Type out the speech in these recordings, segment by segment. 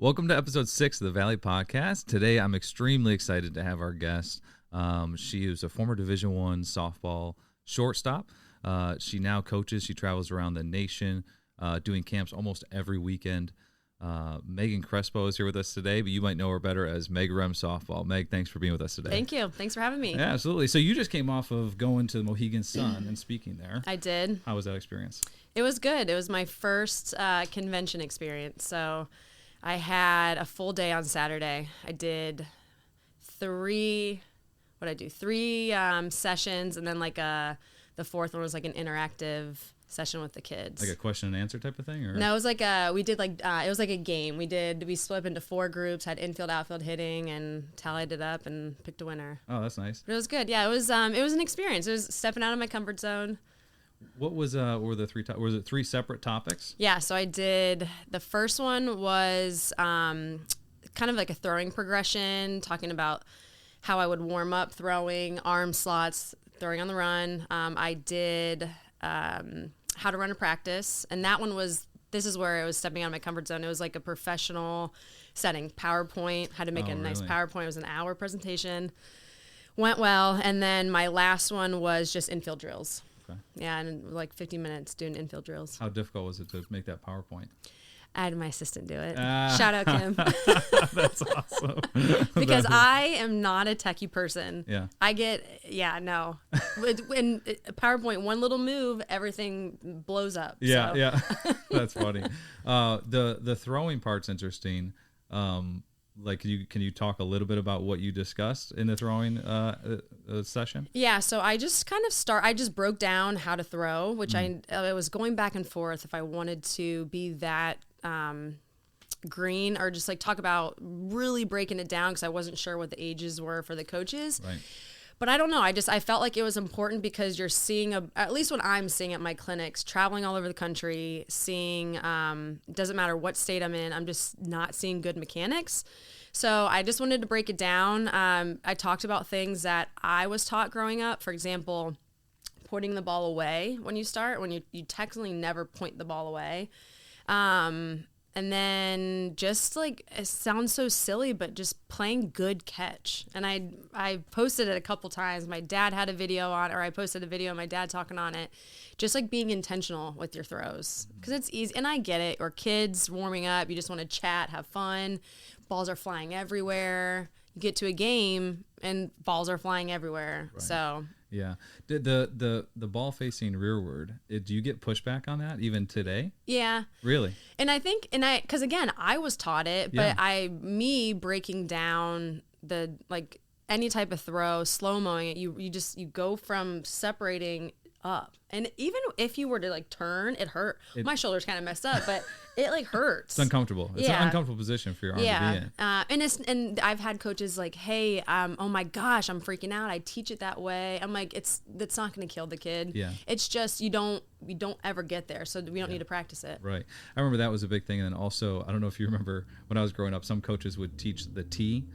Welcome to episode 6 of the Valley Podcast. Today, I'm extremely excited to have our guest. She is a former Division I softball shortstop. She now coaches. She travels around the nation doing camps almost every weekend. Megan Crespo is here with us today, but you might know her better as MegRem Softball. Meg, thanks for being with us today. Thank you. Thanks for having me. Yeah, absolutely. So you just came off of going to the Mohegan Sun and speaking there. I did. How was that experience? It was good. It was my first convention experience. So I had a full day on Saturday. I did three sessions, and then the fourth one was like an interactive session with the kids. Like a question and answer type of thing? Or? No, it was like it was like a game. We split up into 4 groups, had infield, outfield hitting, and tallied it up and picked a winner. Oh, that's nice. But it was good. Yeah, it was an experience. It was stepping out of my comfort zone. What were the 3 was it 3 separate topics? Yeah, so I did, the first one was kind of like a throwing progression, talking about how I would warm up throwing, arm slots, throwing on the run. I did how to run a practice, and that one this is where it was stepping out of my comfort zone. It was like a professional setting, PowerPoint, how to make a nice PowerPoint. It was an hour presentation. Went well, and then my last one was just infield drills. Okay. Yeah, and like 50 minutes doing infield drills. How difficult was it to make that PowerPoint? I had my assistant do it. Shout out, Kim. That's awesome. Because I am not a techie person. Yeah. No. When PowerPoint, one little move, everything blows up. Yeah, so. yeah. That's funny. The throwing part's interesting. Can you talk a little bit about what you discussed in the throwing session? Yeah, so I just I just broke down how to throw, which I was going back and forth if I wanted to be that green or just like talk about really breaking it down because I wasn't sure what the ages were for the coaches. Right. But I don't know. I felt like it was important because you're seeing, at least what I'm seeing at my clinics, traveling all over the country, seeing, doesn't matter what state I'm in, I'm just not seeing good mechanics. So I just wanted to break it down. I talked about things that I was taught growing up. For example, pointing the ball away when you start, when you technically never point the ball away. And then just like, it sounds so silly, but just playing good catch. And I posted it a couple times. My dad had a video on, or I posted a video of my dad talking on it. Just like being intentional with your throws. Because it's easy, and I get it. Or kids warming up, you just want to chat, have fun. Balls are flying everywhere. You get to a game, and balls are flying everywhere. Right. So... Yeah. The ball facing rearward, do you get pushback on that even today? Yeah. Really? And I think, because again, I was taught it, but me breaking down any type of throw, slow-mowing it, you go from separating up. And even if you were to turn, it hurt. My shoulder's kind of messed up, but it hurts. It's uncomfortable. It's an uncomfortable position for your arm to be in. And I've had coaches like, hey, oh my gosh, I'm freaking out. I teach it that way. I'm like, that's not going to kill the kid. Yeah. It's just we don't ever get there, so we don't need to practice it. Right. I remember that was a big thing. And then also, I don't know if you remember when I was growing up, some coaches would teach the T.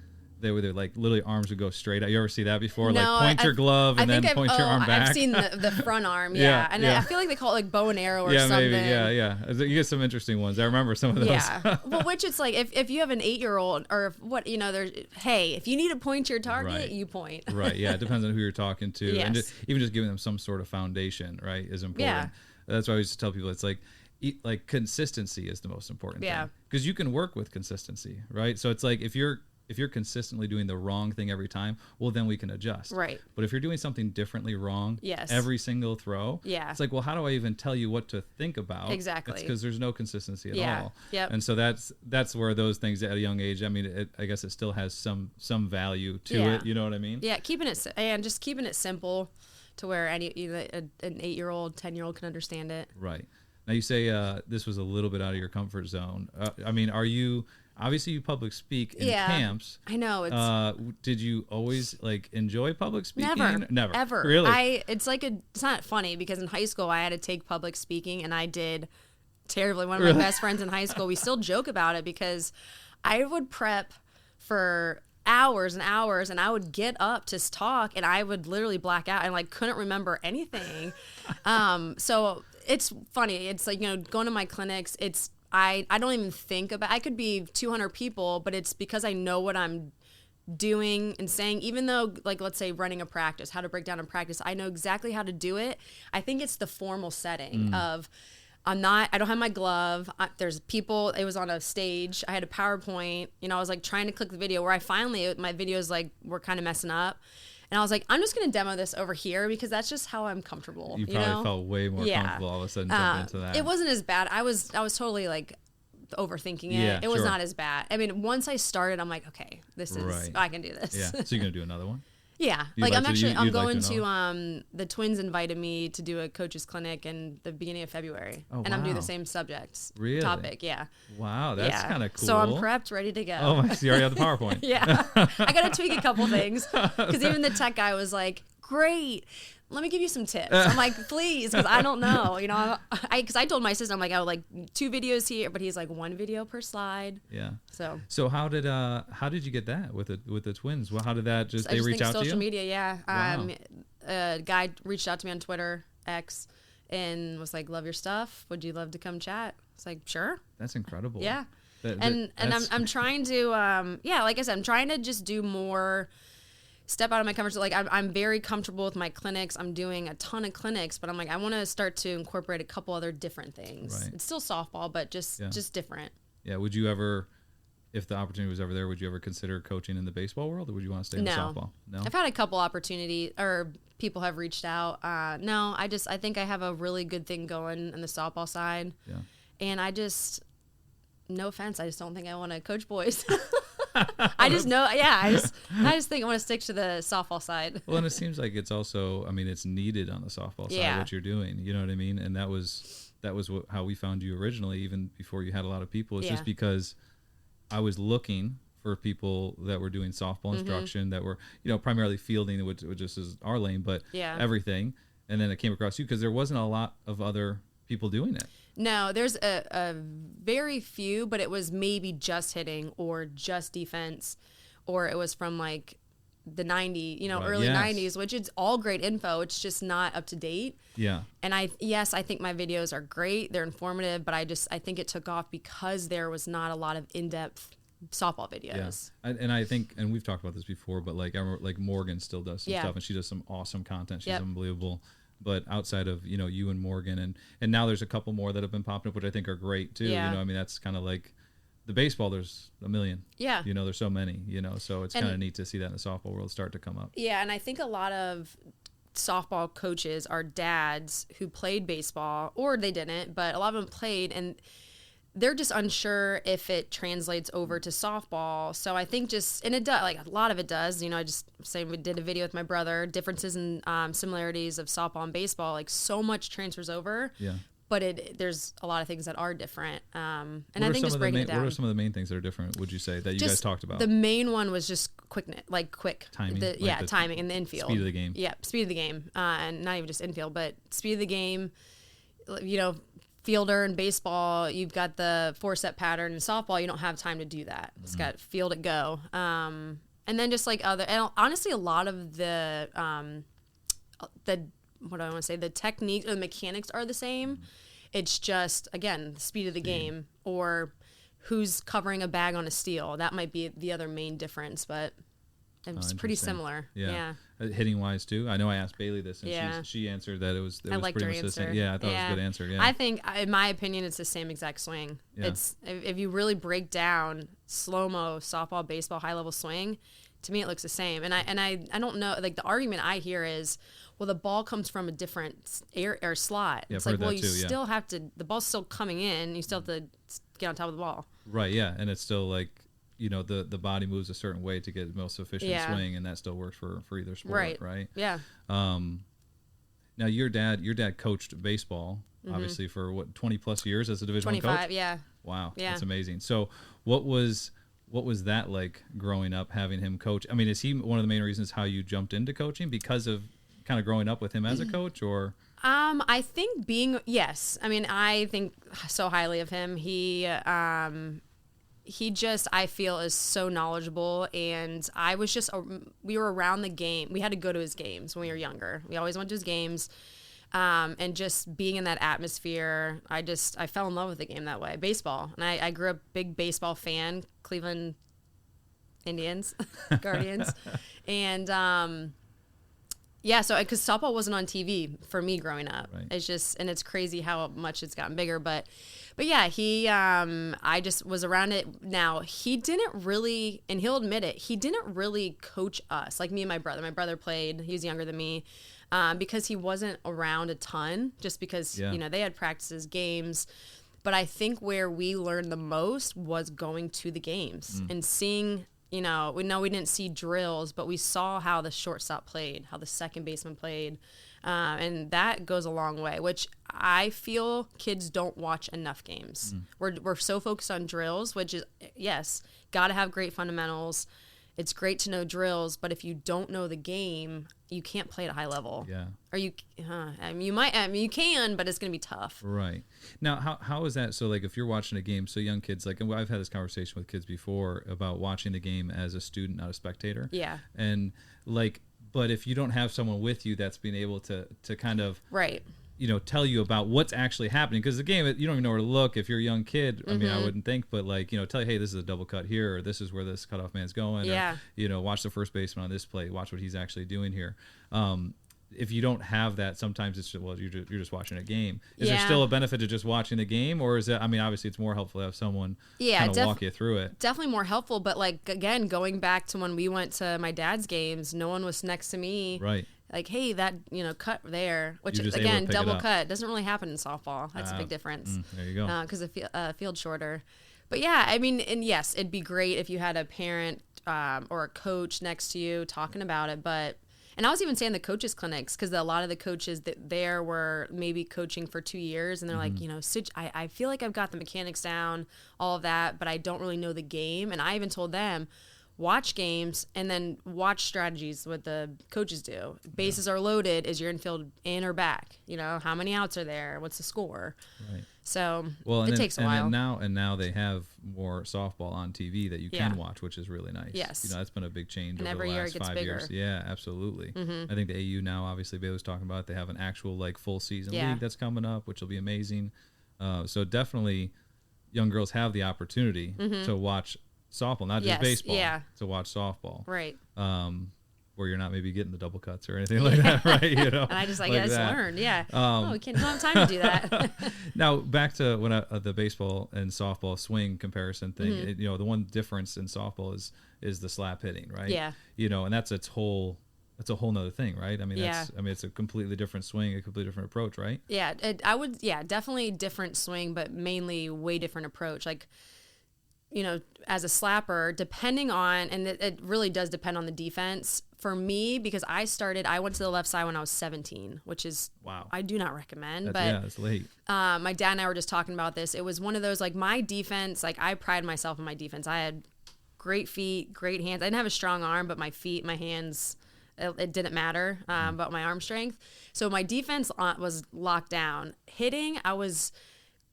They would literally arms would go straight out. You ever see that before? No, point your glove and then point your arm back. I've seen the front arm, yeah. And I feel like they call it bow and arrow or something. Maybe, yeah. You get some interesting ones. I remember some of those. Yeah. Well, which it's like if you have an 8-year-old or if you need to point to your target, you point. Right. Yeah. It depends on who you're talking to, yes. and even just giving them some sort of foundation, right, is important. Yeah. That's why I used to tell people it's like consistency is the most important thing, because you can work with consistency, right? So it's like if you're consistently doing the wrong thing every time, well, then we can adjust. Right. But if you're doing something differently wrong every single throw, it's like, well, how do I even tell you what to think about? Exactly. It's because there's no consistency at all. Yep. And so that's where those things at a young age, I mean, I guess it still has some value to it. You know what I mean? Yeah, keeping it simple to where an 8-year-old, 10-year-old can understand it. Right. Now you say this was a little bit out of your comfort zone. I mean, obviously you public speak in camps. I know. Did you always enjoy public speaking? Never. Ever. Really? It's not funny because in high school I had to take public speaking and I did terribly. One of my best friends in high school, we still joke about it because I would prep for hours and hours and I would get up to talk and I would literally black out and couldn't remember anything. So it's funny. It's going to my clinics. I don't even think about, I could be 200 people, but it's because I know what I'm doing and saying, even though, like, let's say running a practice, how to break down a practice, I know exactly how to do it. I think it's the formal setting of, I don't have my glove. There's people, it was on a stage. I had a PowerPoint, I was like trying to click the video where my videos like were kind of messing up. And I was like, I'm just going to demo this over here because that's just how I'm comfortable. You probably felt way more comfortable all of a sudden jumping into that. It wasn't as bad. I was totally like overthinking it. Yeah, it was not as bad. I mean, once I started, I'm like, okay, this is, I can do this. Yeah. So you're going to do another one? Yeah. Like I'm going to the Twins invited me to do a coach's clinic in the beginning of February. Oh, and I'm doing the same subjects. Really? Topic. Yeah. Wow. That's kind of cool. So I'm prepped, ready to go. Oh, so you already have the PowerPoint. Yeah. I got to tweak a couple things because even the tech guy was like, great. Let me give you some tips. I'm like, please, because I don't know. Because I told my assistant, I'm like, I would like 2 videos here, but he's like 1 video per slide. Yeah. So how did you get that with the Twins? Well, how did that they reach out to you? Social media, yeah. Wow. A guy reached out to me on Twitter, X, and was like, love your stuff. Would you love to come chat? It's like, sure. That's incredible. Yeah. I'm trying to like I said, I'm trying to just do more. Step out of my comfort zone. Like I'm very comfortable with my clinics. I'm doing a ton of clinics, but I'm like, I want to start to incorporate a couple other different things. Right. It's still softball, but just different. Yeah. Would you ever, if the opportunity was ever there, would you ever consider coaching in the baseball world, or would you want to stay in softball? No. I've had a couple opportunities, or people have reached out. No, I think I have a really good thing going in the softball side. Yeah. And no offense, I just don't think I want to coach boys. I just know, I just think I want to stick to the softball side. Well, and it seems like it's also, I mean, it's needed on the softball side, what you're doing. You know what I mean? And that was how we found you originally, even before you had a lot of people. It's just because I was looking for people that were doing softball instruction, that were, primarily fielding, which just is our lane, but everything. And then it came across you because there wasn't a lot of other people doing it. No, there's a very few, but it was maybe just hitting or just defense, or it was from like the 90s, early 90s, which is all great info. It's just not up to date. Yeah. And I think my videos are great. They're informative, but I think it took off because there was not a lot of in-depth softball videos. Yeah. And I think, and we've talked about this before, but like Morgan still does some stuff, and she does some awesome content. She's unbelievable. But outside of, you and Morgan, and now there's a couple more that have been popping up, which I think are great too. Yeah. I mean, that's kind of like the baseball, there's a million. Yeah. There's so many, so it's kind of neat to see that in the softball world start to come up. Yeah. And I think a lot of softball coaches are dads who played baseball, or they didn't, but a lot of them played, and they're just unsure if it translates over to softball. So I think and it does, like a lot of it does, I just say we did a video with my brother, differences and similarities of softball and baseball, like so much transfers over. Yeah. But there's a lot of things that are different. And I think just breaking it down. What are some of the main things that are different, would you say, that you guys talked about? The main one was just quickness, like quick. Timing. Timing in the infield. Speed of the game. Yeah, speed of the game. And not even just infield, but speed of the game, fielder in baseball, you've got the 4-step pattern. In softball, you don't have time to do that. It's got field it, go. And then just like and honestly, a lot of the what do I want to say? The techniques or the mechanics are the same. It's just, again, the speed of the game, or who's covering a bag on a steal. That might be the other main difference, but it's pretty similar. Yeah. Hitting wise too. I know I asked Bailey this, and she answered that it was pretty much the same. Yeah, I thought it was a good answer. Yeah. I think, in my opinion, it's the same exact swing. Yeah. It's if you really break down slow-mo softball, baseball, high-level swing, to me it looks the same. And I don't know, like the argument I hear is, well, the ball comes from a different air slot. Yeah, it's like, well, you still have to, the ball's still coming in, you still have to get on top of the ball. Right, yeah, and it's still like, the body moves a certain way to get the most efficient swing, and that still works for either sport, right? Yeah. Now your dad coached baseball, obviously, for what, 20 plus years as a Division I coach? 25, yeah. Wow, that's amazing. So what was that like growing up, having him coach? I mean, is he one of the main reasons how you jumped into coaching, because of kind of growing up with him as a coach, or? I think yes. I mean, I think so highly of him. He just, I feel, is so knowledgeable, and we were around the game. We had to go to his games when we were younger. We always went to his games. And just being in that atmosphere, I fell in love with the game that way. Baseball. And I grew up big baseball fan, Cleveland Indians, Guardians. And yeah, so because softball wasn't on TV for me growing up. Right. And it's crazy how much it's gotten bigger. But yeah, I just was around it. Now, he didn't really, and he'll admit it, he didn't really coach us. Like me and my brother. My brother played, he was younger than me, because he wasn't around a ton, just because, they had practices, games. But I think where we learned the most was going to the games and seeing. We didn't see drills, but we saw how the shortstop played, how the second baseman played. And that goes a long way, which I feel kids don't watch enough games. We're so focused on drills, which is, yes, got to have great fundamentals. It's great to know drills, but if you don't know the game, you can't play at a high level. Yeah. Or you can, but it's going to be tough. Right. Now, how is that? So, like, if you're watching a game, so young kids, like, and I've had this conversation with kids before about watching the game as a student, not a spectator. Yeah. And, like, but if you don't have someone with you that's being able to kind of. Right. Tell you about what's actually happening, because the game, you don't even know where to look if you're a young kid. I mean, I wouldn't think, but like, tell you, hey, this is a double cut here, or this is where this cutoff man's going. Yeah. Or, watch the first baseman on this play, watch what he's actually doing here. If you don't have that, sometimes it's just, you're just watching a game. Is there still a benefit to just watching the game, or is it? I mean, obviously, it's more helpful to have someone kind of walk you through it. Definitely more helpful, but like again, going back to when we went to my dad's games, no one was next to me. Right. Like, hey, that, cut there, which again, double cut doesn't really happen in softball. That's a big difference. There you go. Because the field's shorter. But yeah, I mean, and yes, it'd be great if you had a parent or a coach next to you talking about it. And I was even saying the coaches clinics, because a lot of the coaches that there were maybe coaching for 2 years, and they're like, I feel like I've got the mechanics down, all of that, but I don't really know the game. And I even told them, watch games and then watch strategies, what the coaches do. Bases are loaded. Is your infield in or back? How many outs are there? What's the score? Right. So it takes a while. And now they have more softball on TV that you can watch, which is really nice. Yes. That's been a big change and over every the year last it gets 5 bigger. years. Yeah, absolutely. I think the AU now, obviously, Bailey was talking about it. They have an actual like full season league that's coming up, which will be amazing. So definitely, young girls have the opportunity to watch softball, not just baseball, to watch softball. Right. Where you're not maybe getting the double cuts or anything like that, right? And I just, I guess, learned. Yeah. We don't have time to do that. Now, back to when the baseball and softball swing comparison thing, the one difference in softball is the slap hitting, right? Yeah. And that's a whole nother thing, right? I mean, it's a completely different swing, a completely different approach, right? Yeah. Definitely different swing, but mainly way different approach. Like, as a slapper, depending on, and it really does depend on the defense. For me, because I went to the left side when I was 17, which is, wow, I do not recommend. It's late. My dad and I were just talking about this. It was one of those, like, my defense, like, I pride myself in my defense. I had great feet, great hands. I didn't have a strong arm, but my feet, my hands, it didn't matter about my arm strength. So my defense was locked down. Hitting, I was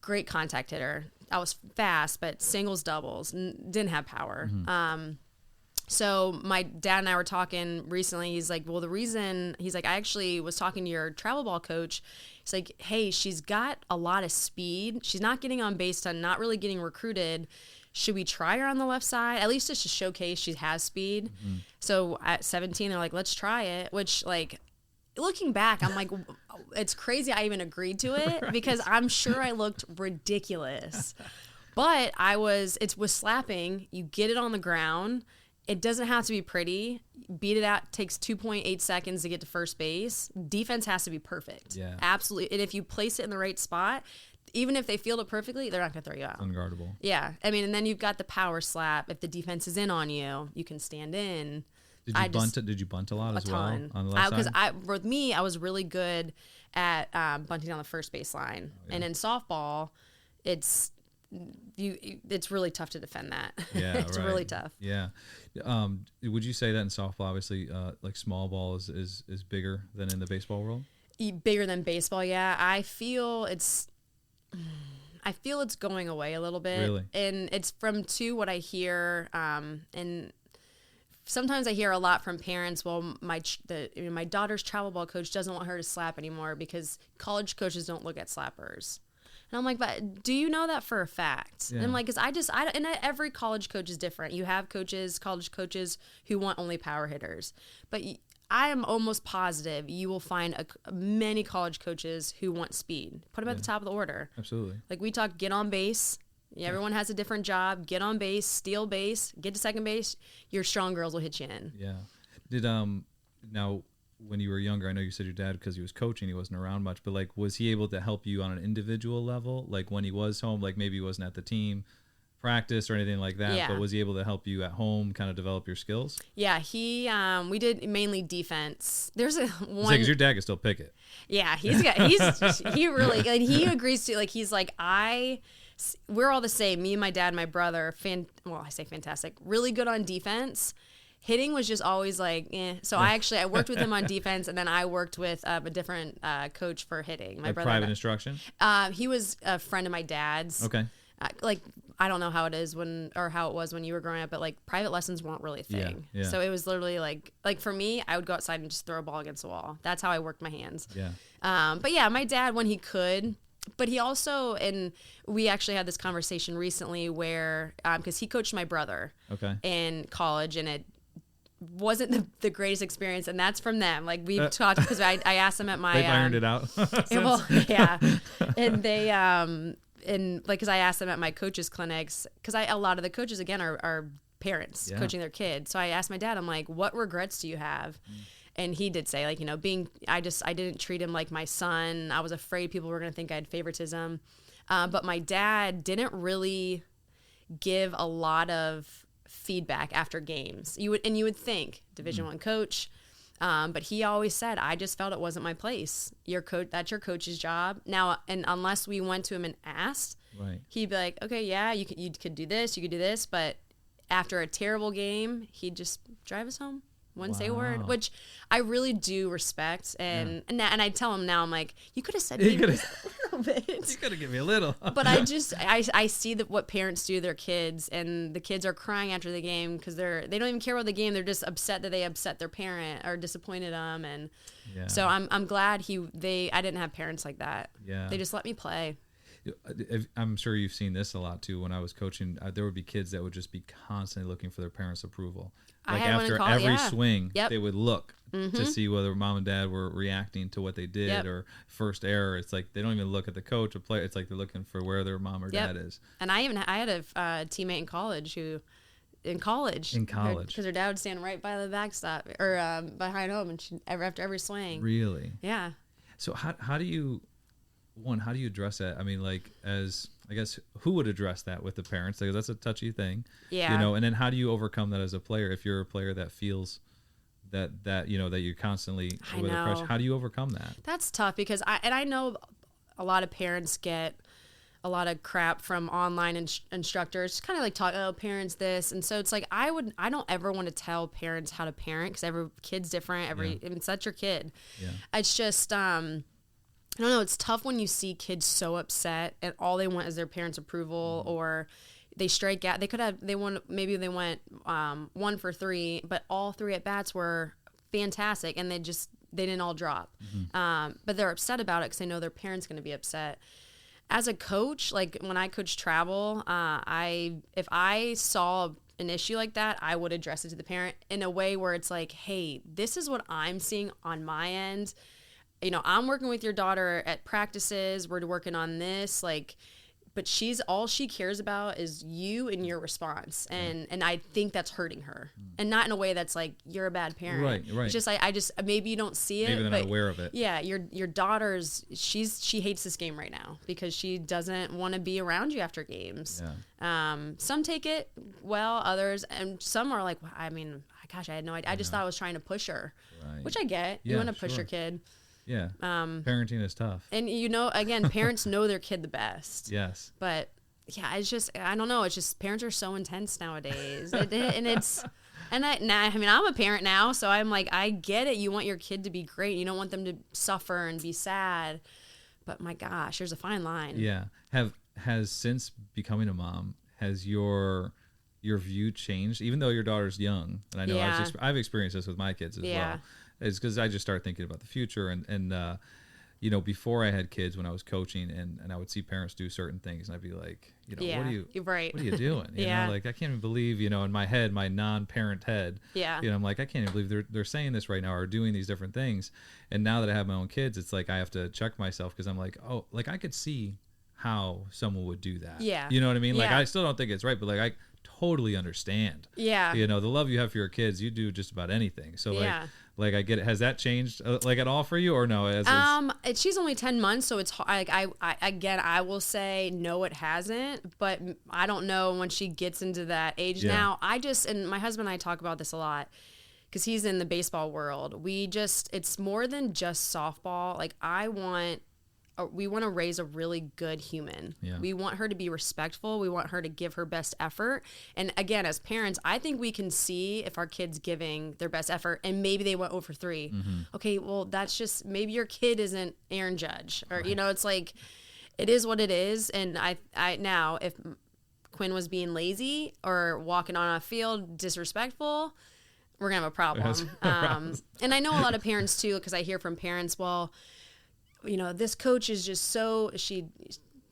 great contact hitter. I was fast, but singles, doubles, didn't have power. So my dad and I were talking recently. He's like, I actually was talking to your travel ball coach. He's like, hey, she's got a lot of speed. She's not getting on base ton, not really getting recruited. Should we try her on the left side? At least just to showcase she has speed. So at 17, they're like, let's try it, which, like, looking back, I'm like, it's crazy I even agreed to it because I'm sure I looked ridiculous. But it was slapping. You get it on the ground. It doesn't have to be pretty. Beat it out. Takes 2.8 seconds to get to first base. Defense has to be perfect. Yeah. Absolutely. And if you place it in the right spot, even if they field it perfectly, they're not going to throw you out. Unguardable. Yeah. I mean, and then you've got the power slap. If the defense is in on you, you can stand in. Did you bunt a lot as well on the left side? Because with me, I was really good at bunting on the first base line. Oh, yeah. And in softball, it's really tough to defend that. Yeah, it's really tough. Yeah. Would you say that in softball, obviously, like small ball is bigger than in the baseball world? Bigger than baseball, yeah. I feel it's going away a little bit. Really? And it's what I hear, and sometimes I hear a lot from parents, well, my daughter's travel ball coach doesn't want her to slap anymore because college coaches don't look at slappers. And I'm like, but do you know that for a fact? Yeah. And I'm like, because and every college coach is different. You have college coaches who want only power hitters. But I am almost positive you will find many college coaches who want speed. Put them at the top of the order. Absolutely. Like we talk, get on base. Yeah, everyone has a different job. Get on base, steal base, get to second base. Your strong girls will hit you in. Yeah. Did now when you were younger, I know you said your dad, because he was coaching, he wasn't around much, but like, was he able to help you on an individual level? Like when he was home, like maybe he wasn't at the team practice or anything like that, but was he able to help you at home kind of develop your skills? Yeah, we did mainly defense. There's one because your dad can still pick it. Yeah, he really, like, he agrees to, like, he's like, we're all the same. Me and my dad and my brother, I say fantastic, really good on defense. Hitting was just always like, eh. So I worked with him on defense, and then I worked with a different coach for hitting. My brother. Private instruction? He was a friend of my dad's. Okay. I don't know how it was when you were growing up, but like private lessons weren't really a thing. Yeah. So it was literally like for me, I would go outside and just throw a ball against the wall. That's how I worked my hands. Yeah. But yeah, my dad, when he could, but he also, and we actually had this conversation recently where, because he coached my brother in college, and it wasn't the greatest experience, and that's from them. Like we've talked, because I asked them at my... They've ironed it out. Yeah. And they... And like, because I asked them at my coaches' clinics, because a lot of the coaches, again, are parents coaching their kids. So I asked my dad, I'm like, what regrets do you have? And he did say, like, I didn't treat him like my son. I was afraid people were going to think I had favoritism. But my dad didn't really give a lot of feedback after games. You would think Division I coach, but he always said, I just felt it wasn't my place. That's your coach's job. Now, and unless we went to him and asked, he'd be like, okay, yeah, you could do this, you could do this. But after a terrible game, he'd just drive us home. Wouldn't say a word, which I really do respect. And I tell him now, I'm like, you could have said maybe a little bit. You could have given me a little. But I see that what parents do to their kids, and the kids are crying after the game because they don't even care about the game. They're just upset that they upset their parent or disappointed them. And so I'm glad I didn't have parents like that. Yeah. They just let me play. I'm sure you've seen this a lot too. When I was coaching, there would be kids that would just be constantly looking for their parents' approval. Like after every swing, they would look to see whether mom and dad were reacting to what they did or first error. It's like they don't even look at the coach or player. It's like they're looking for where their mom or dad is. And I had a teammate in college because her dad would stand right by the backstop or behind home, and after every swing. Really? Yeah. So how do you address that? I mean, like, as I guess, who would address that with the parents? Because that's a touchy thing. Yeah. And then how do you overcome that as a player? If you're a player that feels that you're constantly under the pressure, how do you overcome that? That's tough, because I know a lot of parents get a lot of crap from online instructors, kind of like talk, parents this. And so it's like, I don't ever want to tell parents how to parent, because every kid's different. It's not your kid. Yeah. It's just, I don't know. It's tough when you see kids so upset and all they want is their parents' approval, or they strike out. They went 1 for 3, but all 3 at bats were fantastic, and they didn't all drop. But they're upset about it because they know their parents going to be upset. As a coach, like when I coach travel, if I saw an issue like that, I would address it to the parent in a way where it's like, hey, this is what I'm seeing on my end. I'm working with your daughter at practices. We're working on this, but all she cares about is you and your response. And I think that's hurting her, and not in a way that's like, you're a bad parent. Right. It's just, maybe you don't see it. Maybe they're not aware of it. Yeah. Your daughter's, she hates this game right now because she doesn't want to be around you after games. Yeah. Some take it well, others, and some are like, I mean, gosh, I had no idea. I just thought I was trying to push her, which I get. You want to push your kid. Yeah. Parenting is tough. And again, parents know their kid the best. Yes. But yeah, it's just, I don't know. It's just, parents are so intense nowadays. I'm a parent now, so I'm like, I get it. You want your kid to be great. You don't want them to suffer and be sad. But my gosh, there's a fine line. Yeah. Has since becoming a mom, has your your view changed, even though your daughter's young? And I know I've experienced this with my kids as well. It's because I just start thinking about the future and you know, before I had kids, when I was coaching and I would see parents do certain things and I'd be like, you know, what are you doing? You know, like I can't even believe, you know, in my head, my non-parent head, you know, I'm like, I can't even believe they're saying this right now or doing these different things. And now that I have my own kids, it's like I have to check myself because I'm like, oh, like I could see how someone would do that. Yeah. You know what I mean? Like I still don't think it's right, but like I totally understand. Yeah. You know, the love you have for your kids, you do just about anything. So like I get it. Has that changed like at all for you or no? She's only 10 months, so it's like I will say no, it hasn't. But I don't know when she gets into that age now. And my husband and I talk about this a lot because he's in the baseball world. It's more than just softball. Like we want to raise a really good human. Yeah. We want her to be respectful. We want her to give her best effort. And again, as parents, I think we can see if our kid's giving their best effort and maybe they went over 3. Mm-hmm. Okay, well, that's just, maybe your kid isn't Aaron Judge or, you know, it's like, it is what it is. And I now, if Quinn was being lazy or walking on a field disrespectful, we're going to have a problem. And I know a lot of parents too, because I hear from parents, well, you know, this coach is just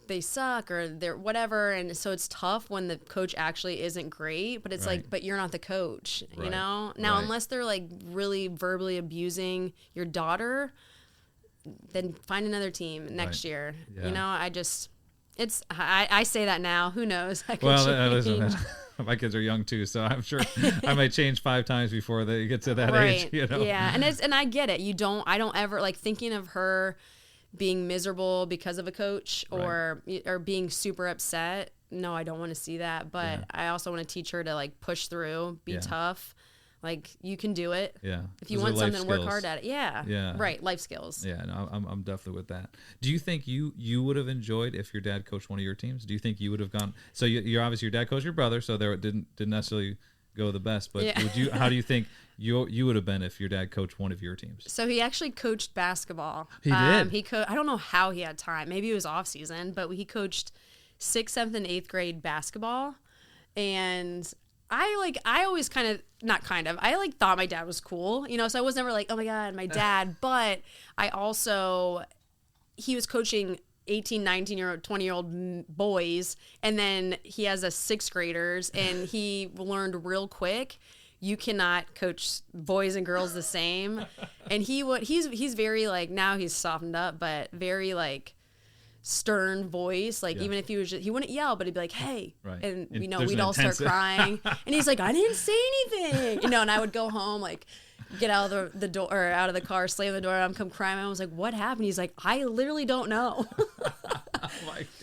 they suck or they're whatever. And so it's tough when the coach actually isn't great, but it's like, but you're not the coach, you know? Now, unless they're like really verbally abusing your daughter, then find another team next year. Yeah. You know, I say that now, who knows? Listen, my kids are young too, so I'm sure I might change 5 times before they get to that age, you know? Yeah. And I get it. I don't ever like thinking of her being miserable because of a coach or being super upset. No, I don't want to see that. But I also want to teach her to like push through, be tough. Like you can do it. Yeah. If you want something, work hard at it. Yeah. Yeah. Right. Life skills. Yeah. No, I'm definitely with that. Do you think you would have enjoyed if your dad coached one of your teams? Do you think you would have gone? So you're obviously your dad coached your brother, so there didn't necessarily go the best. But how do you think you would have been if your dad coached one of your teams? So he actually coached basketball. He did. I don't know how he had time. Maybe it was off season, but he coached 6th, 7th, and 8th grade basketball. And I always I thought my dad was cool, you know, so I was never like, oh my God, my dad. But he was coaching 18, 19-year-old, 20-year-old boys. And then he has a 6th graders and he learned real quick, you cannot coach boys and girls the same. And he's very like, now he's softened up, but very like stern voice. Like even if he wouldn't yell, but he'd be like, hey, and you know, we'd all start crying and he's like, I didn't say anything, you know, and I would go home, like get out of the door or out of the car, slam the door, and I'm come crying. I was like, what happened? He's like, I literally don't know.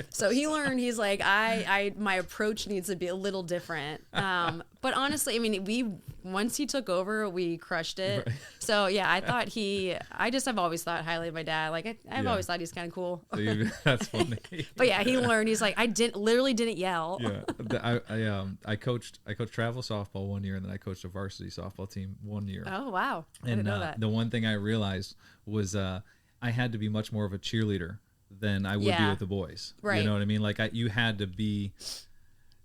So he learned, he's like, my approach needs to be a little different. But honestly, I mean, once he took over, we crushed it. Right. So yeah, I've always thought highly of my dad. Like I've always thought he's kind of cool. So that's funny. But yeah, he learned, he's like, I literally didn't yell. Yeah. I coached travel softball one year and then I coached a varsity softball team one year. Oh, wow. I didn't know that. The one thing I realized was I had to be much more of a cheerleader than I would be with the boys. Right. You know what I mean? Like you had to be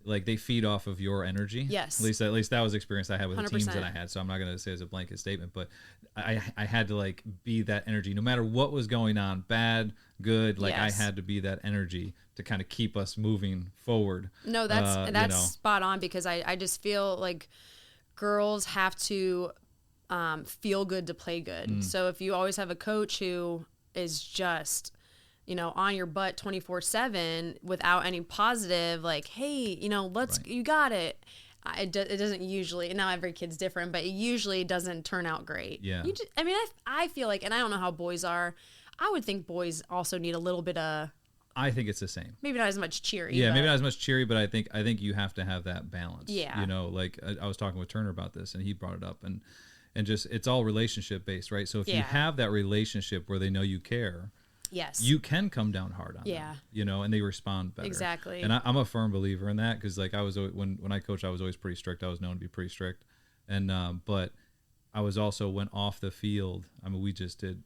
like, they feed off of your energy. Yes. At least that was the experience I had with 100%. The teams that I had. So I'm not going to say as a blanket statement, but I had to like be that energy no matter what was going on, bad, good. Like I had to be that energy to kind of keep us moving forward. No, that's spot on, because I just feel like girls have to feel good to play good. So if you always have a coach who is just, you know, on your butt 24/7 without any positive, like, hey, you know, you got it. It doesn't usually, now every kid's different, but it usually doesn't turn out great. Yeah. I feel like, and I don't know how boys are, I would think boys also need a little bit of, I think it's the same. Maybe not as much cheery. Yeah, maybe not as much cheery, but I think you have to have that balance. Yeah. You know, like I was talking with Turner about this and he brought it up and just, it's all relationship based, right? So if you have that relationship where they know you care, yes, you can come down hard on them, you know, and they respond better. Exactly. And I'm a firm believer in that, because like I was, when I coached, I was always pretty strict. I was known to be pretty strict, and but I was also, went off the field, I mean, we just did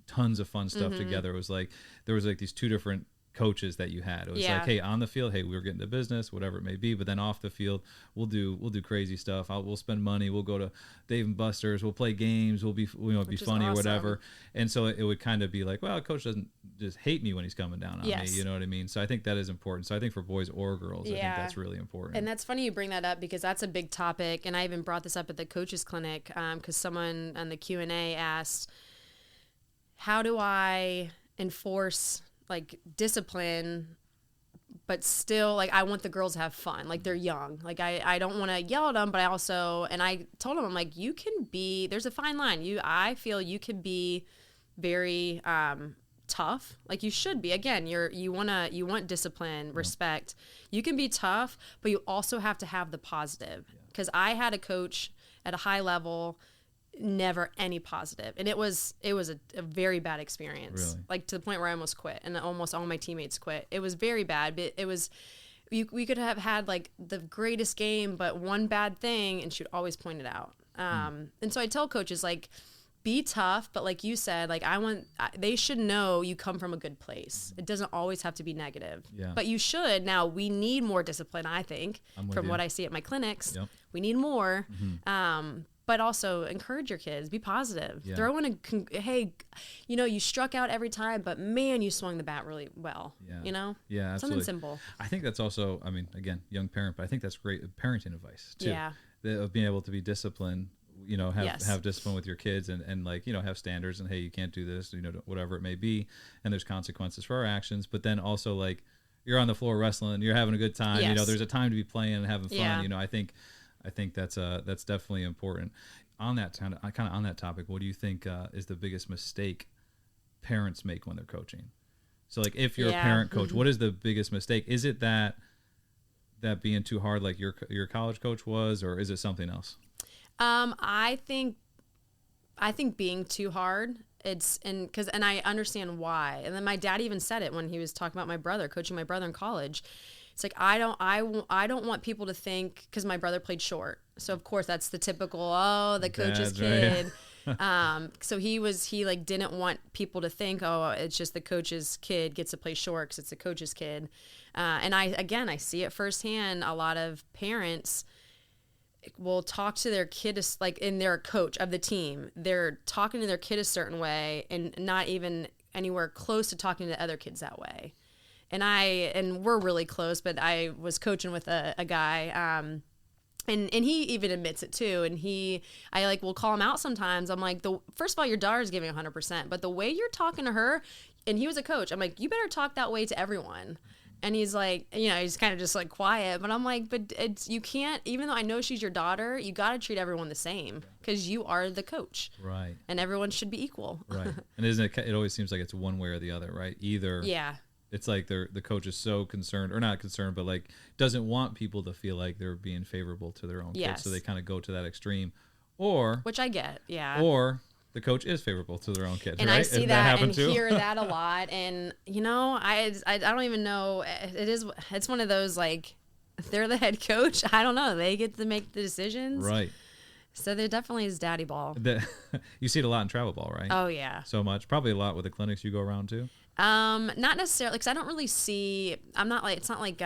tons of fun stuff together. It was like there was like these 2 different coaches that you had. It was like, hey, on the field, hey, we're getting to business, whatever it may be, but then off the field, we'll do crazy stuff. We'll spend money. We'll go to Dave and Buster's. We'll play games. We'll be be funny or whatever. And so it would kind of be like, well, a coach doesn't just hate me when he's coming down on me. You know what I mean? So I think that is important. So I think for boys or girls, I think that's really important. And that's funny you bring that up because that's a big topic. And I even brought this up at the coaches clinic because someone on the Q&A asked, how do I enforce like discipline, but still like I want the girls to have fun, like they're young, like I don't want to yell at them, but I told them, I'm like, you can be, there's a fine line. I feel you can be very tough, like you should be. Again, you want discipline, respect. You can be tough, but you also have to have the positive. Because I had a coach at a high level, never any positive, and it was a very bad experience. Really? Like to the point where I almost quit, and almost all my teammates quit. It was very bad, but it was we could have had like the greatest game, but one bad thing, and she'd always point it out. And so I tell coaches, like, be tough, but like you said, like they should know you come from a good place. It doesn't always have to be negative, but you should. Now we need more discipline, I think, from what I see at my clinics. We need more. But also encourage your kids. Be positive. Throw in hey, you struck out every time, but man, you swung the bat really well. Absolutely. Something simple. I think that's also, I mean, again, young parent, but I think that's great parenting advice too. Of being able to be disciplined. Have discipline with your kids and like, have standards and hey, you can't do this, whatever it may be, and there's consequences for our actions. But then also like you're on the floor wrestling, you're having a good time. There's a time to be playing and having fun. I think that's definitely important. On that kind of on that topic, what do you think is the biggest mistake parents make when they're coaching? So like if you're a parent coach, what is the biggest mistake? Is it that being too hard like your college coach was, or is it something else? I think being too hard. And I understand why. And then my dad even said it when he was talking about coaching my brother in college. It's like, I don't want people to think, because my brother played short. So of course that's the typical, the coach's kid. Right. So he like didn't want people to think, it's just the coach's kid gets to play short because it's the coach's kid. And I see it firsthand. A lot of parents will talk to their kid like in their coach of the team. They're talking to their kid a certain way and not even anywhere close to talking to other kids that way. And we're really close, but I was coaching with a guy, and he even admits it too. And I like will call him out sometimes. I'm like, first of all, your daughter's giving 100%, but the way you're talking to her, and he was a coach, I'm like, you better talk that way to everyone. And he's like, he's kind of just like quiet, but I'm like, but you can't, even though I know she's your daughter, you got to treat everyone the same because you are the coach. Right. And everyone should be equal. Right. And it always seems like it's one way or the other, right? Either. Yeah. It's like the coach is so concerned, or not concerned, but like doesn't want people to feel like they're being favorable to their own kids. So they kind of go to that extreme, which I get. Yeah. Or the coach is favorable to their own kids, and right? I see that and hear that a lot. And I don't even know. It's one of those like, if they're the head coach, I don't know. They get to make the decisions, right? So there definitely is daddy ball. You see it a lot in travel ball, right? Oh yeah, so much. Probably a lot with the clinics you go around too. Not necessarily, because I don't really see. I'm not like, it's not like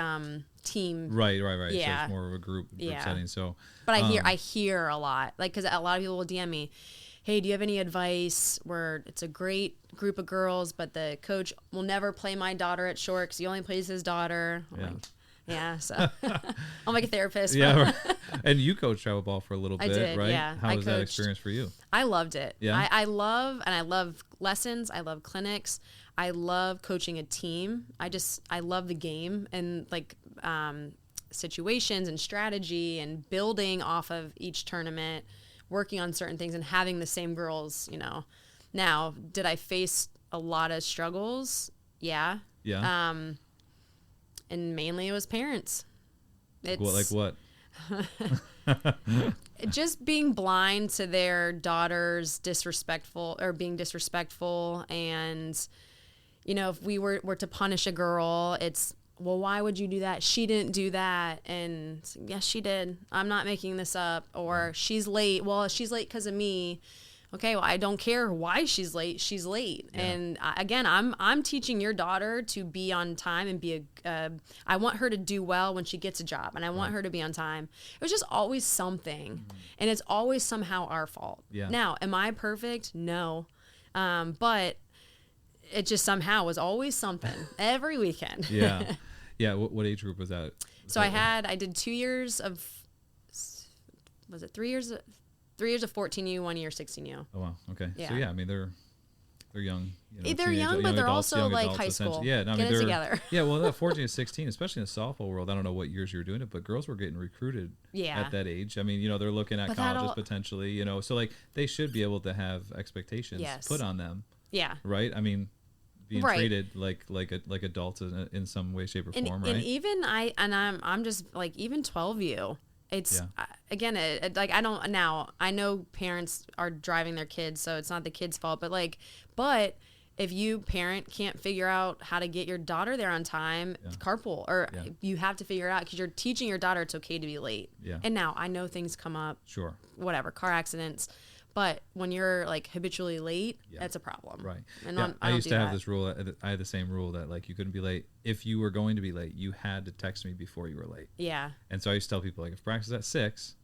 team. Right. Yeah, so it's more of a group setting. So, but I hear a lot, like, because a lot of people will DM me, hey, do you have any advice where it's a great group of girls, but the coach will never play my daughter at short because he only plays his daughter. So I'm like a therapist. Yeah, right. And you coached travel ball for a little bit, did, right? Yeah. How was that experience for you? I loved it. Yeah. I love lessons. I love clinics. I love coaching a team. I love the game and like situations and strategy and building off of each tournament, working on certain things and having the same girls, Now, did I face a lot of struggles? Yeah. Yeah. And mainly it was parents. Like what? Just being blind to their daughters being disrespectful. And, if we were to punish a girl, it's, well, why would you do that? She didn't do that. And yes, she did. I'm not making this up. Or she's late. Well, she's late because of me. okay, well, I don't care why she's late. She's late. Yeah. And again, I'm teaching your daughter to be on time and I want her to do well when she gets a job, and I want her to be on time. It was just always something, and it's always somehow our fault. Yeah. Now, am I perfect? No. But it just somehow was always something every weekend. Yeah. Yeah. What age group was that? So I did 2 years of, was it 3 years? 3 years of 14U, 1 year 16U. Oh wow, okay. Yeah. So yeah, I mean they're young. They're young, but they're adults, also like high school. Yeah, no, I mean, get it together. Yeah, well, 14 to 16, especially in the softball world. I don't know what years you were doing it, but girls were getting recruited at that age. I mean, they're looking at colleges potentially. So like they should be able to have expectations put on them. Yeah. Right. I mean, being treated like adults in some way, shape, or form. Right. And even I'm just like even 12U. It's again, like I know parents are driving their kids, so it's not the kid's fault, but if you parent can't figure out how to get your daughter there on time, carpool, or you have to figure it out because you're teaching your daughter it's okay to be late. Yeah. And now I know things come up, sure, whatever, car accidents. But when you're like habitually late, that's a problem. Right. And I used to have this rule. I had the same rule that like you couldn't be late. If you were going to be late, you had to text me before you were late. Yeah. And so I used to tell people like if practice is at 6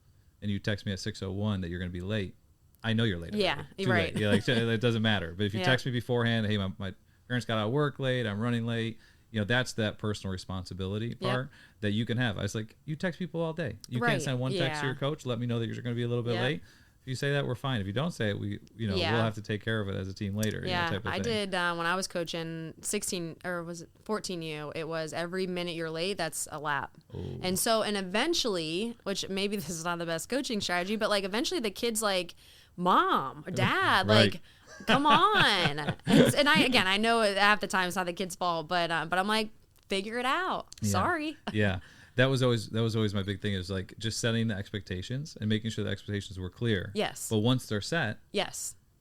and you text me at 6:01 that you're going to be late, I know you're late. Yeah. Right. Yeah. Like it doesn't matter. But if you text me beforehand, hey, my parents got out of work late, I'm running late. That's that personal responsibility part that you can have. I was like, you text people all day. You can't send one text to your coach. Let me know that you're going to be a little bit late. If you say that, we're fine. If you don't say it, we'll have to take care of it as a team later. Yeah, type of I did when I was coaching 16 or was it 14U. It was every minute you're late, that's a lap. Ooh. And eventually, which maybe this is not the best coaching strategy, but like eventually the kid's like, Mom, Dad, like, come on. And I know half the time it's not the kid's fault, but I'm like, figure it out. Yeah. Sorry. Yeah. That was always my big thing is like just setting the expectations and making sure the expectations were clear. Yes. But once they're set,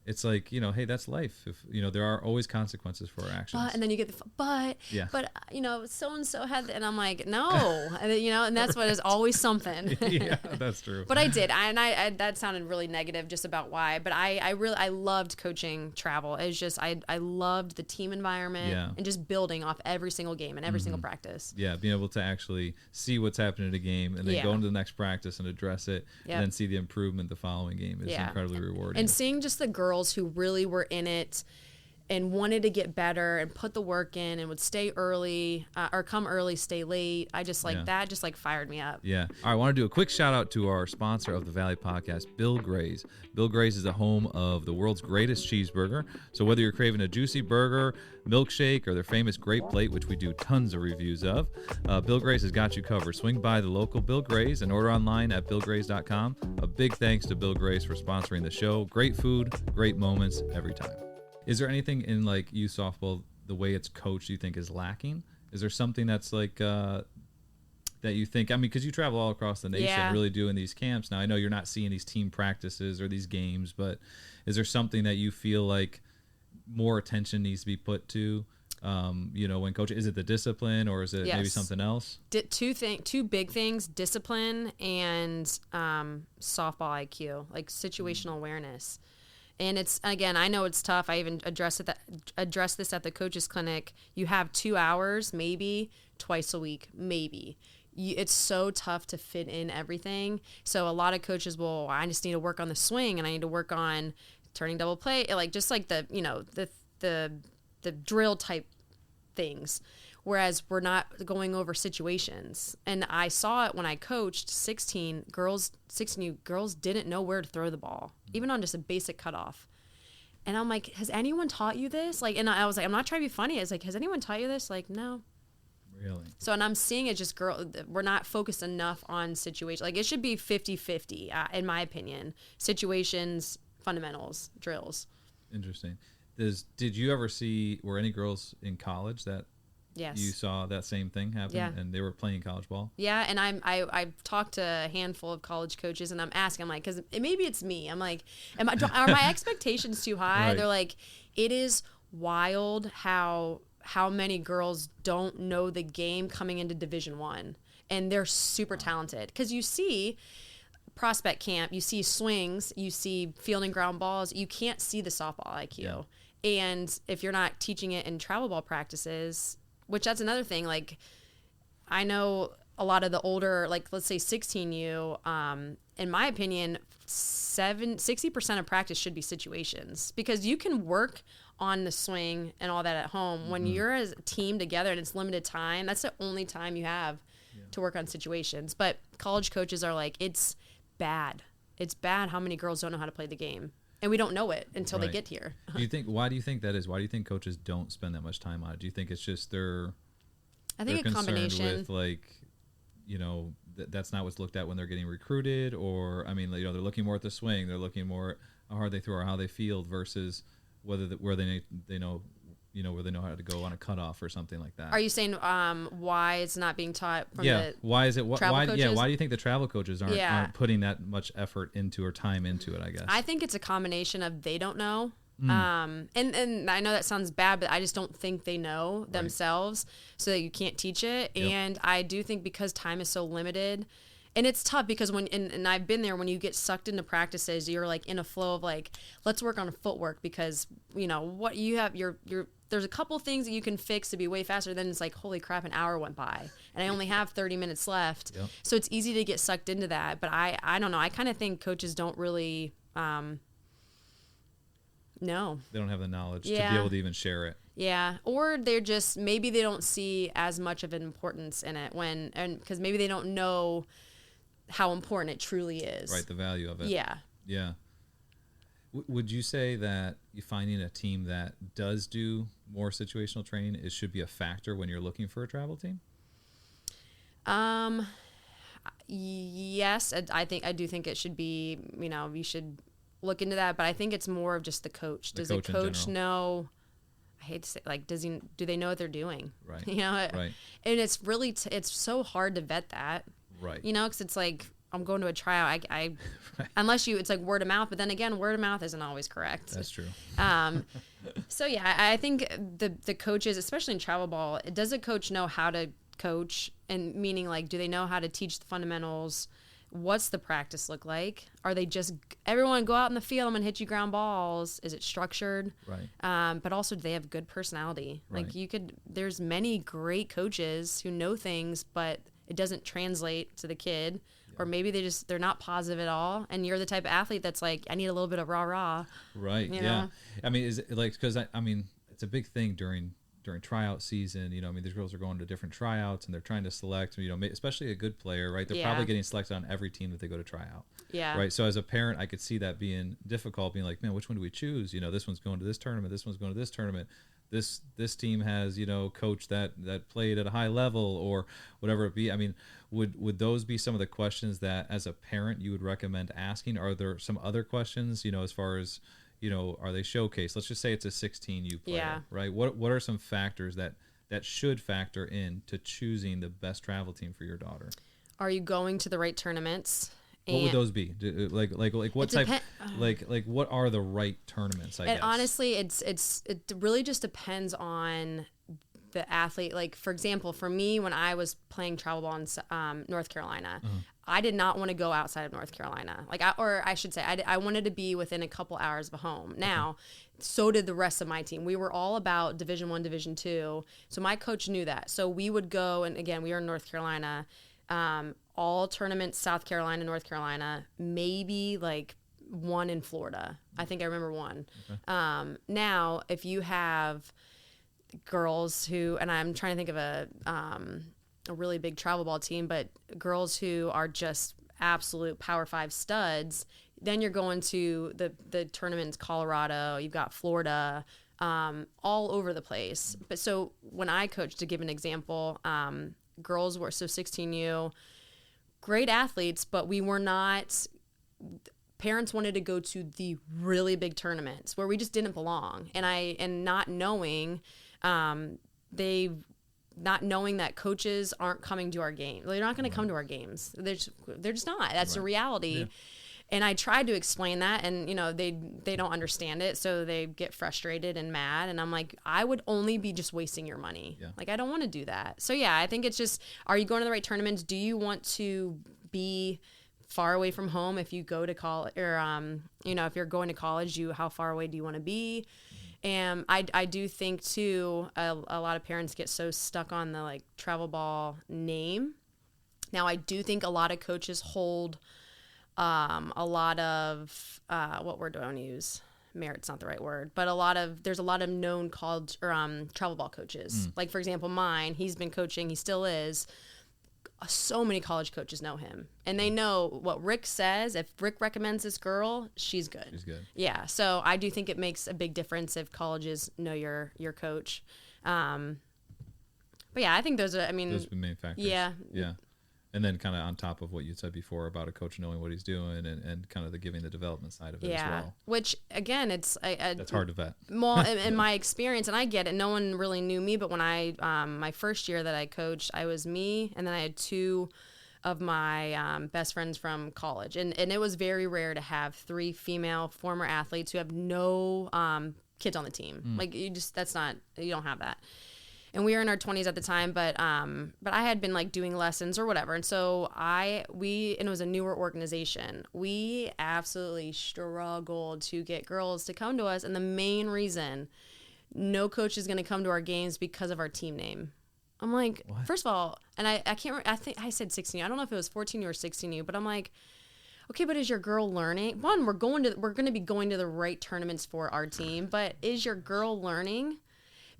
it's like, hey, that's life. If there are always consequences for our actions. And then you get but so and so had, and I'm like, no, and that's what is always something. Yeah, that's true. But I did, I that sounded really negative just about why. But I loved coaching travel. It's just I loved the team environment and just building off every single game and every single practice. Yeah, being able to actually see what's happening in a game and then go into the next practice and address it, and then see the improvement the following game is incredibly rewarding. And seeing just the girls who really were in it and wanted to get better and put the work in and would stay early or come early, stay late. I just that just like fired me up. Yeah. All right. I want to do a quick shout out to our sponsor of the Valley Podcast, Bill Gray's. Bill Gray's is the home of the world's greatest cheeseburger. So whether you're craving a juicy burger, milkshake, or their famous Great Plate, which we do tons of reviews of, Bill Gray's has got you covered. Swing by the local Bill Gray's and order online at billgrays.com. A big thanks to Bill Gray's for sponsoring the show. Great food, great moments every time. Is there anything in like youth softball, the way it's coached, you think is lacking? Is there something that's like that you think? I mean, because you travel all across the nation, really doing these camps. Now, I know you're not seeing these team practices or these games, but is there something that you feel like more attention needs to be put to? When coaching, is it the discipline or is it maybe something else? Two big things: discipline and softball IQ, like situational awareness. And it's, again, I know it's tough. I even addressed this at the coaches clinic. You have 2 hours, maybe twice a week, maybe. It's so tough to fit in everything. So a lot of coaches will, I just need to work on the swing and I need to work on turning double play, like just like the drill type things. Whereas we're not going over situations. And I saw it when I coached 16 girls didn't know where to throw the ball, even on just a basic cutoff. And I'm like, has anyone taught you this? Like, and I was like, I'm not trying to be funny. I was like, has anyone taught you this? Like, no. Really? So, and I'm seeing it just we're not focused enough on situations. Like, it should be 50-50, in my opinion. Situations, fundamentals, drills. Interesting. Did you ever were any girls in college that you saw that same thing happen and they were playing college ball? Yeah, and I've talked to a handful of college coaches and I'm asking, I'm like, because maybe it's me. I'm like, are my expectations too high? Right. They're like, it is wild how many girls don't know the game coming into Division I, and they're super talented. Because you see prospect camp, you see swings, you see fielding ground balls, you can't see the softball IQ. Yeah. And if you're not teaching it in travel ball practices, which that's another thing, like I know a lot of the older, like let's say 16U, in my opinion, 60% of practice should be situations, because you can work on the swing and all that at home. When you're as a team together and it's limited time, that's the only time you have to work on situations. But college coaches are like, it's bad. It's bad how many girls don't know how to play the game. And we don't know it until they get here. Why do you think that is? Why do you think coaches don't spend that much time on it? Do you think it's just I think a combination with, like, you know, that's not what's looked at when they're getting recruited? Or, I mean, you know, they're looking more at the swing, they're looking more at how hard they throw or how they field versus where they know how to go on a cutoff or something like that. Are you saying why it's not being taught from the why is it travel coaches? Why do you think the travel coaches aren't putting that much effort into or time into it, I guess? I think it's a combination of they don't know. And I know that sounds bad, but I just don't think they know themselves, so that you can't teach it. Yep. And I do think because time is so limited, and it's tough because and I've been there, when you get sucked into practices, you're like in a flow of like, let's work on footwork, because you know what you have, there's a couple things that you can fix to be way faster. Then it's like, holy crap, an hour went by and I only have 30 minutes left. Yep. So it's easy to get sucked into that. But I don't know. I kind of think coaches don't really, no. They don't have the knowledge to be able to even share it. Yeah. Or they're just, maybe they don't see as much of an importance in it because maybe they don't know how important it truly is. Right. The value of it. Yeah. Yeah. Would you say that you finding a team that does do more situational training should be a factor when you're looking for a travel team? Yes, I do think it should be, you know, you should look into that, but I think it's more of just the coach. Does the coach know, I hate to say, like, do they know what they're doing? Right. You know, right. And it's really, it's so hard to vet that. Right. You know, because it's like, I'm going to a tryout. I right. Unless it's like word of mouth, but then again, word of mouth isn't always correct. That's true. So yeah, I think the coaches, especially in travel ball, does a coach know how to coach? And meaning, like, do they know how to teach the fundamentals? What's the practice look like? Are they just, everyone go out in the field, I'm gonna hit you ground balls? Is it structured? Right. But also, do they have good personality? Right. Like, there's many great coaches who know things, but it doesn't translate to the kid. Or maybe they're not positive at all, and you're the type of athlete that's like, I need a little bit of rah-rah. Right, you yeah. know? I mean, is it like, because I mean, it's a big thing during tryout season. You know, I mean, these girls are going to different tryouts, and they're trying to select, you know, especially a good player, right? They're probably getting selected on every team that they go to try out. Yeah. Right, so as a parent, I could see that being difficult, being like, man, which one do we choose? You know, this one's going to this tournament, this one's going to this tournament. This team has, you know, coach that played at a high level or whatever it be. I mean, would those be some of the questions that as a parent you would recommend asking? Are there some other questions, you know, as far as, you know, are they showcased? Let's just say it's a 16U player, right? What are some factors that should factor in to choosing the best travel team for your daughter? Are you going to the right tournaments? What would those be? Like what type? Like what are the right tournaments? I guess. Honestly, it really just depends on the athlete. Like, for example, for me, when I was playing travel ball in North Carolina, I did not want to go outside of North Carolina. Like, I should say, I wanted to be within a couple hours of home. Now, so did the rest of my team. We were all about Division I, Division II. So my coach knew that. So we would go, and again, we were in North Carolina. All tournaments, South Carolina, North Carolina, maybe like one in Florida. I think I remember one. Okay. Now, if you have girls who, and I'm trying to think of a really big travel ball team, but girls who are just absolute Power 5 studs, then you're going to the tournaments, Colorado, you've got Florida, all over the place. But so when I coached, to give an example, girls were, so 16U, great athletes, but we were not, parents wanted to go to the really big tournaments where we just didn't belong. And not knowing, not knowing that coaches aren't coming to our games. They're not going to come to our games. They're just not. That's a reality. Yeah. And I tried to explain that, and, you know, they don't understand it, so they get frustrated and mad. And I'm like, I would only be just wasting your money. Yeah. Like, I don't want to do that. So, yeah, I think it's just, are you going to the right tournaments? Do you want to be far away from home. If you go to college, or if you're going to college, how far away do you want to be? And I do think too, a lot of parents get so stuck on the like travel ball name. Now I do think a lot of coaches hold a lot of what word do I want to use? Merit's not the right word, but there's a lot of known college or travel ball coaches. Like for example, mine, he's been coaching, he still is. So many college coaches know him, and they know what Rick says. If Rick recommends this girl, she's good. She's good. Yeah. So I do think it makes a big difference if colleges know your coach. But yeah, I think those are the main factors. Yeah. Yeah. And then kind of on top of what you said before about a coach knowing what he's doing and kind of the giving the development side of it as well. Which, again, that's hard to vet. Well, in my experience, and I get it, no one really knew me, but when my first year that I coached, I was me, and then I had two of my best friends from college. And it was very rare to have three female former athletes who have no kids on the team. Like, you don't have that. And we were in our 20s at the time, but I had been like doing lessons or whatever. And so and it was a newer organization. We absolutely struggled to get girls to come to us. And the main reason no coach is going to come to our games because of our team name. I'm like, what? First of all, and I can't remember, I think I said 16U. I don't know if it was 14U or 16U, but I'm like, okay, but is your girl learning? One, we're going to be going to the right tournaments for our team, but is your girl learning?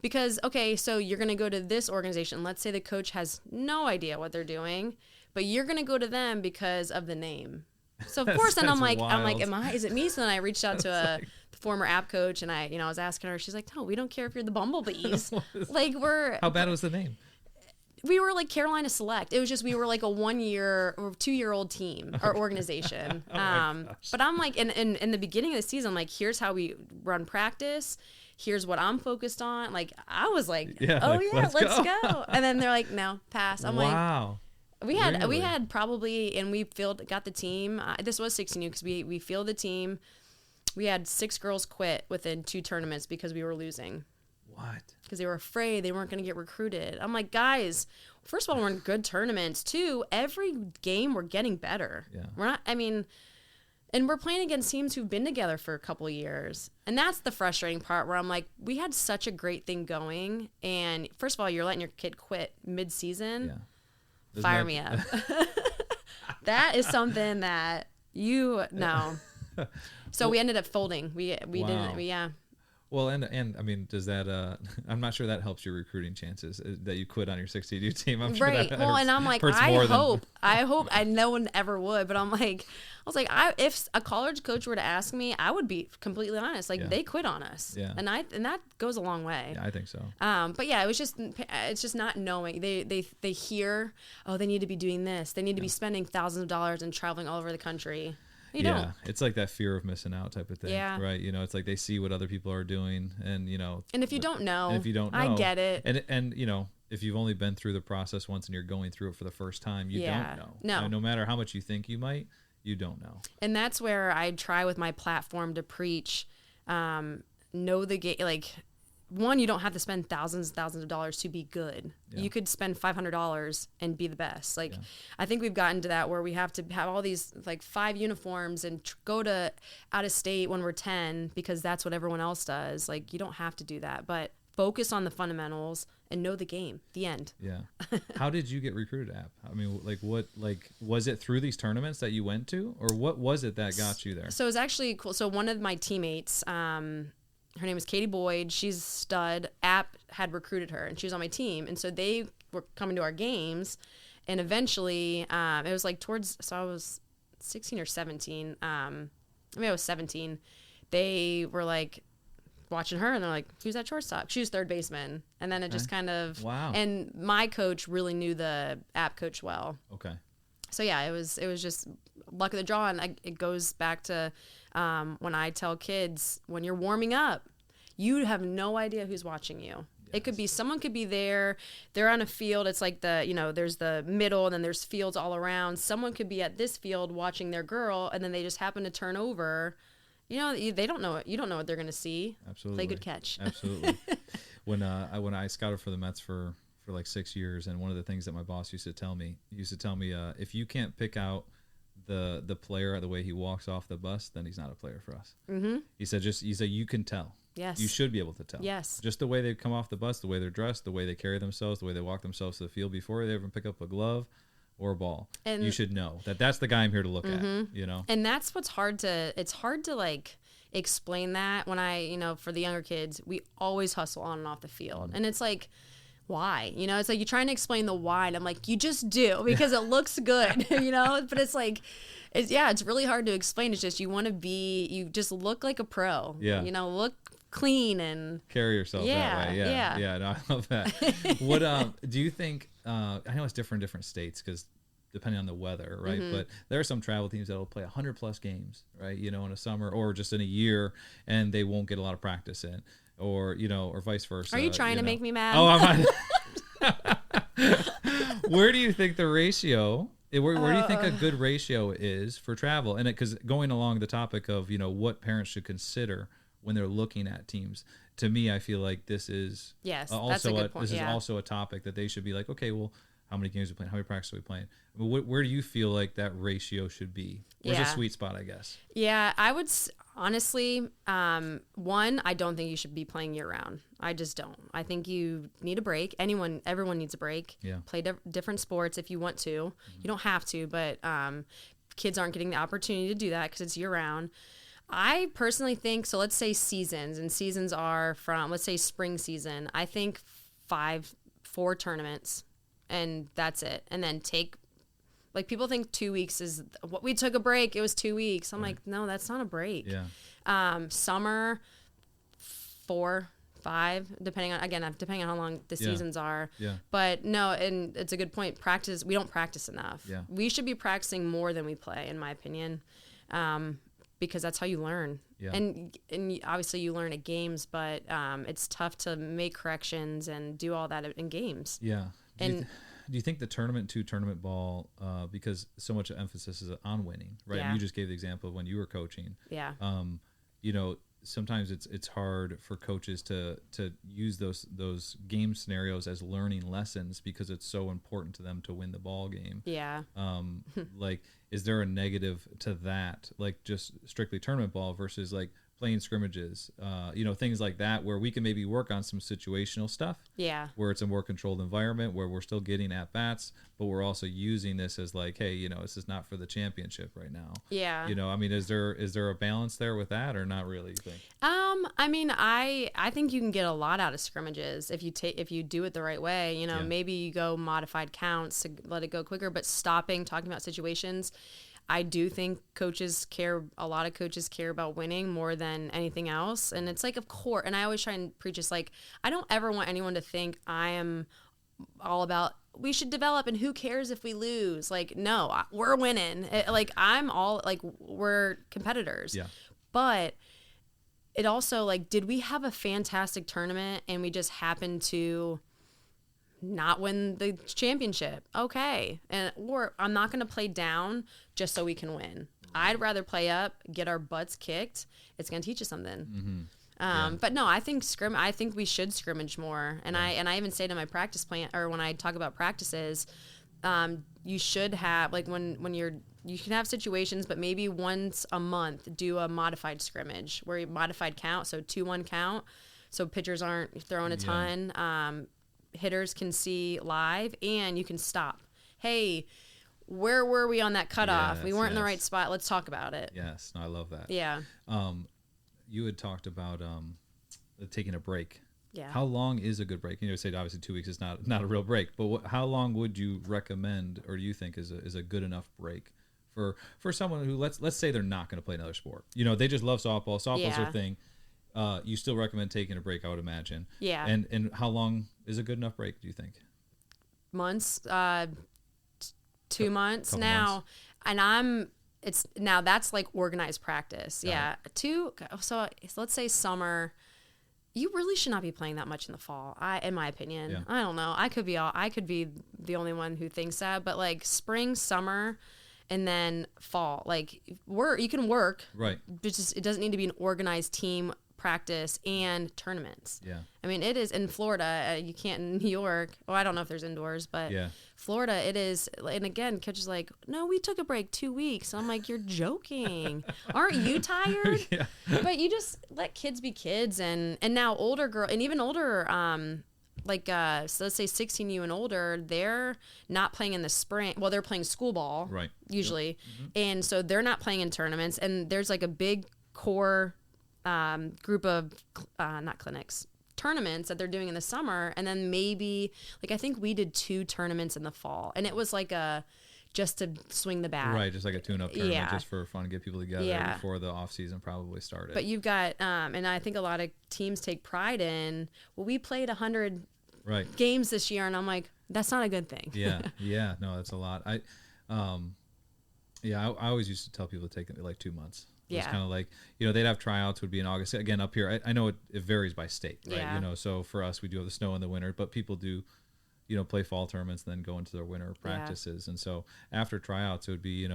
Because, okay, so you're going to go to this organization. Let's say the coach has no idea what they're doing, but you're going to go to them because of the name. So, of course, then I'm like, is it me? So then I reached out to a former app coach, and I was asking her. She's like, no, we don't care if you're the Bumblebees. How bad was the name? We were like Carolina Select. It was just we were like a 1 year or 2 year old team or organization. But I'm like, in the beginning of the season, I'm like, here's how we run practice. Here's what I'm focused on. Like, I was like, let's go. And then they're like, no, pass. I'm like, wow. We had probably, and we got the team. This was 16U because we fielded the team. We had 6 girls quit within 2 tournaments because we were losing. What? Because they were afraid they weren't going to get recruited. I'm like, guys, first of all, we're in good tournaments. 2, every game we're getting better. Yeah. We're not, and we're playing against teams who've been together for a couple of years. And that's the frustrating part where I'm like, we had such a great thing going. And first of all, you're letting your kid quit mid-season. Yeah. Fire me up. That is something that So we ended up folding. We didn't. Well, and does that? I'm not sure that helps your recruiting chances that you quit on your 60U team. I'm sure right. That well, and I'm like, I hope no one ever would, but I'm like, if a college coach were to ask me, I would be completely honest. Like they quit on us, and that goes a long way. Yeah, I think so. But yeah, it's just not knowing. They hear, oh, they need to be doing this. They need to be spending thousands of dollars and traveling all over the country. You don't. It's like that fear of missing out type of thing, right? It's like they see what other people are doing, and And if you don't know, I get it. And if you've only been through the process once and you're going through it for the first time, you don't know. No matter how much you think you might, you don't know. And that's where I try with my platform to preach, know the game. Like, one, you don't have to spend thousands of dollars to be good. Yeah. You could spend $500 and be the best. Like, I think we've gotten to that where we have to have all these like 5 uniforms and go to out of state when we're 10 because that's what everyone else does. Like, you don't have to do that, but focus on the fundamentals and know the game. The end. Yeah. How did you get recruited at App? Was it through these tournaments that you went to, or what was it that got you there? So it was actually cool. So one of my teammates, her name is Katie Boyd. She's a stud. App had recruited her, and she was on my team. And so they were coming to our games. And eventually, it was like so I was 16 or 17. I was 17. They were like watching her, and they're like, who's that shortstop? She was third baseman. And then it just kind of, wow. And my coach really knew the App coach well. Okay. So yeah, it was just luck of the draw. And it goes back to when I tell kids, when you're warming up, you have no idea who's watching you. Yes. It could be, someone could be there, they're on a field, it's like there's the middle and then there's fields all around. Someone could be at this field watching their girl, and then they just happen to turn over. They don't know it. You don't know what they're going to see. Absolutely. Play good catch. Absolutely. When I scouted for the Mets for like 6 years, and one of the things that my boss used to tell me, if you can't pick out the player, the way he walks off the bus, then he's not a player for us. He said you can tell. Yes. You should be able to tell. Yes. Just the way they come off the bus, the way they're dressed, the way they carry themselves, the way they walk themselves to the field before they even pick up a glove or a ball. And you should know that's the guy I'm here to look at, you know? And that's what's it's hard to like explain that when for the younger kids, we always hustle on and off the field. And it's like, why? It's like you're trying to explain the why. And I'm like, you just do because it looks good, but it's like, it's really hard to explain. It's just, you just look like a pro, look clean and carry yourself that way. Yeah. No, I love that. What do you think? I know it's different in different states because depending on the weather, right? But there are some travel teams that will play 100+ games, right? In a summer or just in a year, and they won't get a lot of practice in, or or vice versa. Are you trying to make me mad? Oh, where do you think the ratio? Where do you think a good ratio is for travel? And because going along the topic of what parents should consider when they're looking at teams, to me, I feel like this is also also a topic that they should be like, okay, well, how many games are we playing? How many practices are we playing? I mean, where do you feel like that ratio should be? Where's a sweet spot, I guess? Yeah, I would honestly, one, I don't think you should be playing year round. I just don't. I think you need a break. Everyone needs a break. Yeah. Play different sports if you want to. You don't have to, but kids aren't getting the opportunity to do that because it's year round. I personally think, so let's say seasons, and seasons are from, let's say spring season. I think 4 tournaments, and that's it. And then people think 2 weeks is what we took a break. It was 2 weeks. I'm like, no, that's not a break. Yeah. Summer, 4, 5, depending on how long the seasons are. Yeah. But no, and it's a good point. We don't practice enough. Yeah. We should be practicing more than we play, in my opinion. Because that's how you learn. Yeah. And obviously you learn at games, but it's tough to make corrections and do all that in games. Yeah. Do you think the tournament ball, because so much emphasis is on winning, right? Yeah. And you just gave the example of when you were coaching. Yeah. Sometimes it's hard for coaches to use those game scenarios as learning lessons because it's so important to them to win the ball game. Yeah. Like, is there a negative to that? Like just strictly tournament ball versus like playing scrimmages, things like that, where we can maybe work on some situational stuff. Yeah. Where it's a more controlled environment, where we're still getting at bats, but we're also using this as like, hey, this is not for the championship right now. Yeah. I mean, is there a balance there with that, or not really? You think? I mean, I think you can get a lot out of scrimmages if you do it the right way. Maybe you go modified counts to let it go quicker, but talking about situations. I do think a lot of coaches care about winning more than anything else. And it's like, of course, and I always try and preach this, like, I don't ever want anyone to think I am all about, we should develop and who cares if we lose? Like, no, we're winning. We're competitors. Yeah. But it also, like, did we have a fantastic tournament and we just happened to not win the championship? Okay. Or I'm not going to play down just so we can win. I'd rather play up, get our butts kicked. It's going to teach us something. Mm-hmm. But no, I think we should scrimmage more. And I even say to my practice plan, or when I talk about practices, you should have, like, when you can have situations, but maybe once a month do a modified scrimmage where you modified count. So 2-1 count. So pitchers aren't throwing a ton. Hitters can see live, and you can stop. Hey, where were we on that cutoff? Yes, we weren't in the right spot. Let's talk about it. Yes, no, I love that. Yeah. You had talked about taking a break. Yeah. How long is a good break? Say obviously 2 weeks is not a real break, but how long would you recommend, or do you think is a good enough break for someone who let's say they're not going to play another sport? They just love softball. Softball's their thing. You still recommend taking a break, I would imagine. Yeah. And how long is a good enough break, do you think? Months, 2 months now. Months. And that's like organized practice. Yeah. So let's say summer, you really should not be playing that much in the fall. In my opinion, Yeah. I don't know. I could be the only one who thinks that, but like spring, summer, and then fall, like you can work, right? But it doesn't need to be an organized team practice and tournaments. Yeah. I mean, it is in Florida. You can't in New York. Well, I don't know if there's indoors, but Florida, it is. And again, coach is like, no, we took a break 2 weeks. I'm like, you're joking. Aren't you tired? Yeah. But you just let kids be kids. And now older girl, and even older, so let's say 16U and older, they're not playing in the spring. Well, they're playing school ball, right? Usually. Yep. Mm-hmm. And so they're not playing in tournaments. And there's like a big core group of, not clinics, tournaments that they're doing in the summer. And then maybe, like, I think we did 2 tournaments in the fall. And it was like just to swing the bat. Right, just like a tune-up tournament, just for fun, get people together before the off-season probably started. But you've got, and I think a lot of teams take pride in, well, we played 100 games this year, and I'm like, that's not a good thing. Yeah, no, that's a lot. I always used to tell people to take it like 2 months. It's kind of like, they'd have tryouts, would be in August. Again, up here, I know it varies by state, right? Yeah. So for us, we do have the snow in the winter, but people do play fall tournaments and then go into their winter practices. And so after tryouts, it would be,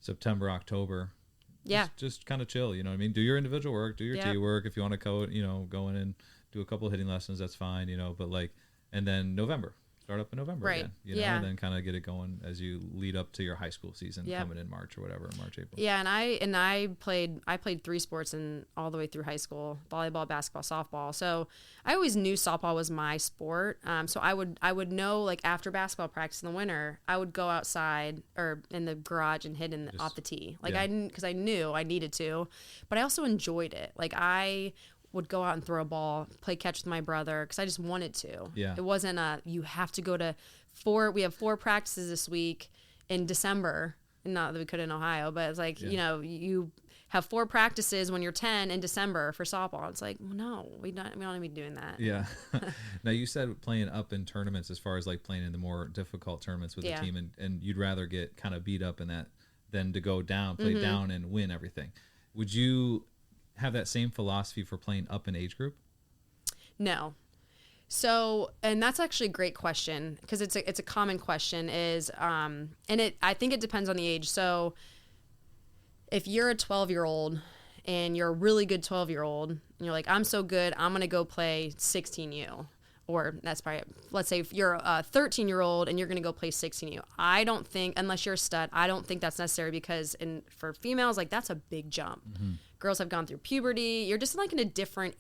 September, October. Just kind of chill, you know what I mean? Do your individual work, do your tee work. If you want to go in and do a couple of hitting lessons, that's fine, but and then November. Start up in November again, and then kind of get it going as you lead up to your high school season coming in March or whatever, March, April. Yeah, and I played 3 sports and all the way through high school: volleyball, basketball, softball. So I always knew softball was my sport. So I would know, like, after basketball practice in the winter, I would go outside or in the garage and hit off the tee, because I knew I needed to, but I also enjoyed it. Like, I would go out and throw a ball, play catch with my brother, because I just wanted to. Yeah. It wasn't you have to go to we have 4 practices this week in December. Not that we could in Ohio, but it's like, you have 4 practices when you're 10 in December for softball. It's like, well, no, we don't need to be doing that. Yeah. Now, you said playing up in tournaments, as far as like playing in the more difficult tournaments with the team, and you'd rather get kind of beat up in that than to go down, play down and win everything. Would you have that same philosophy for playing up in age group? No. So, and that's actually a great question, because it's a common question is, and I think it depends on the age. So if you're a 12-year-old and you're a really good 12-year-old and you're like, I'm so good, I'm going to go play 16U, or that's probably, let's say if you're a 13-year-old and you're going to go play 16U. I don't think, unless you're a stud, I don't think that's necessary, because for females, like, that's a big jump. Mm-hmm. Girls have gone through puberty. You're just like in a different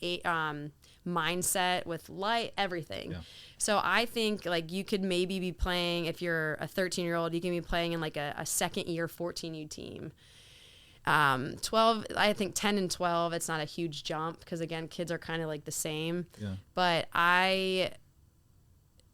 mindset with light, everything. Yeah. So I think, like, you could maybe be playing, if you're a 13-year-old, you can be playing in like a second year 14U team. 12, I think 10 and 12, it's not a huge jump, because again, kids are kind of like the same. Yeah. But I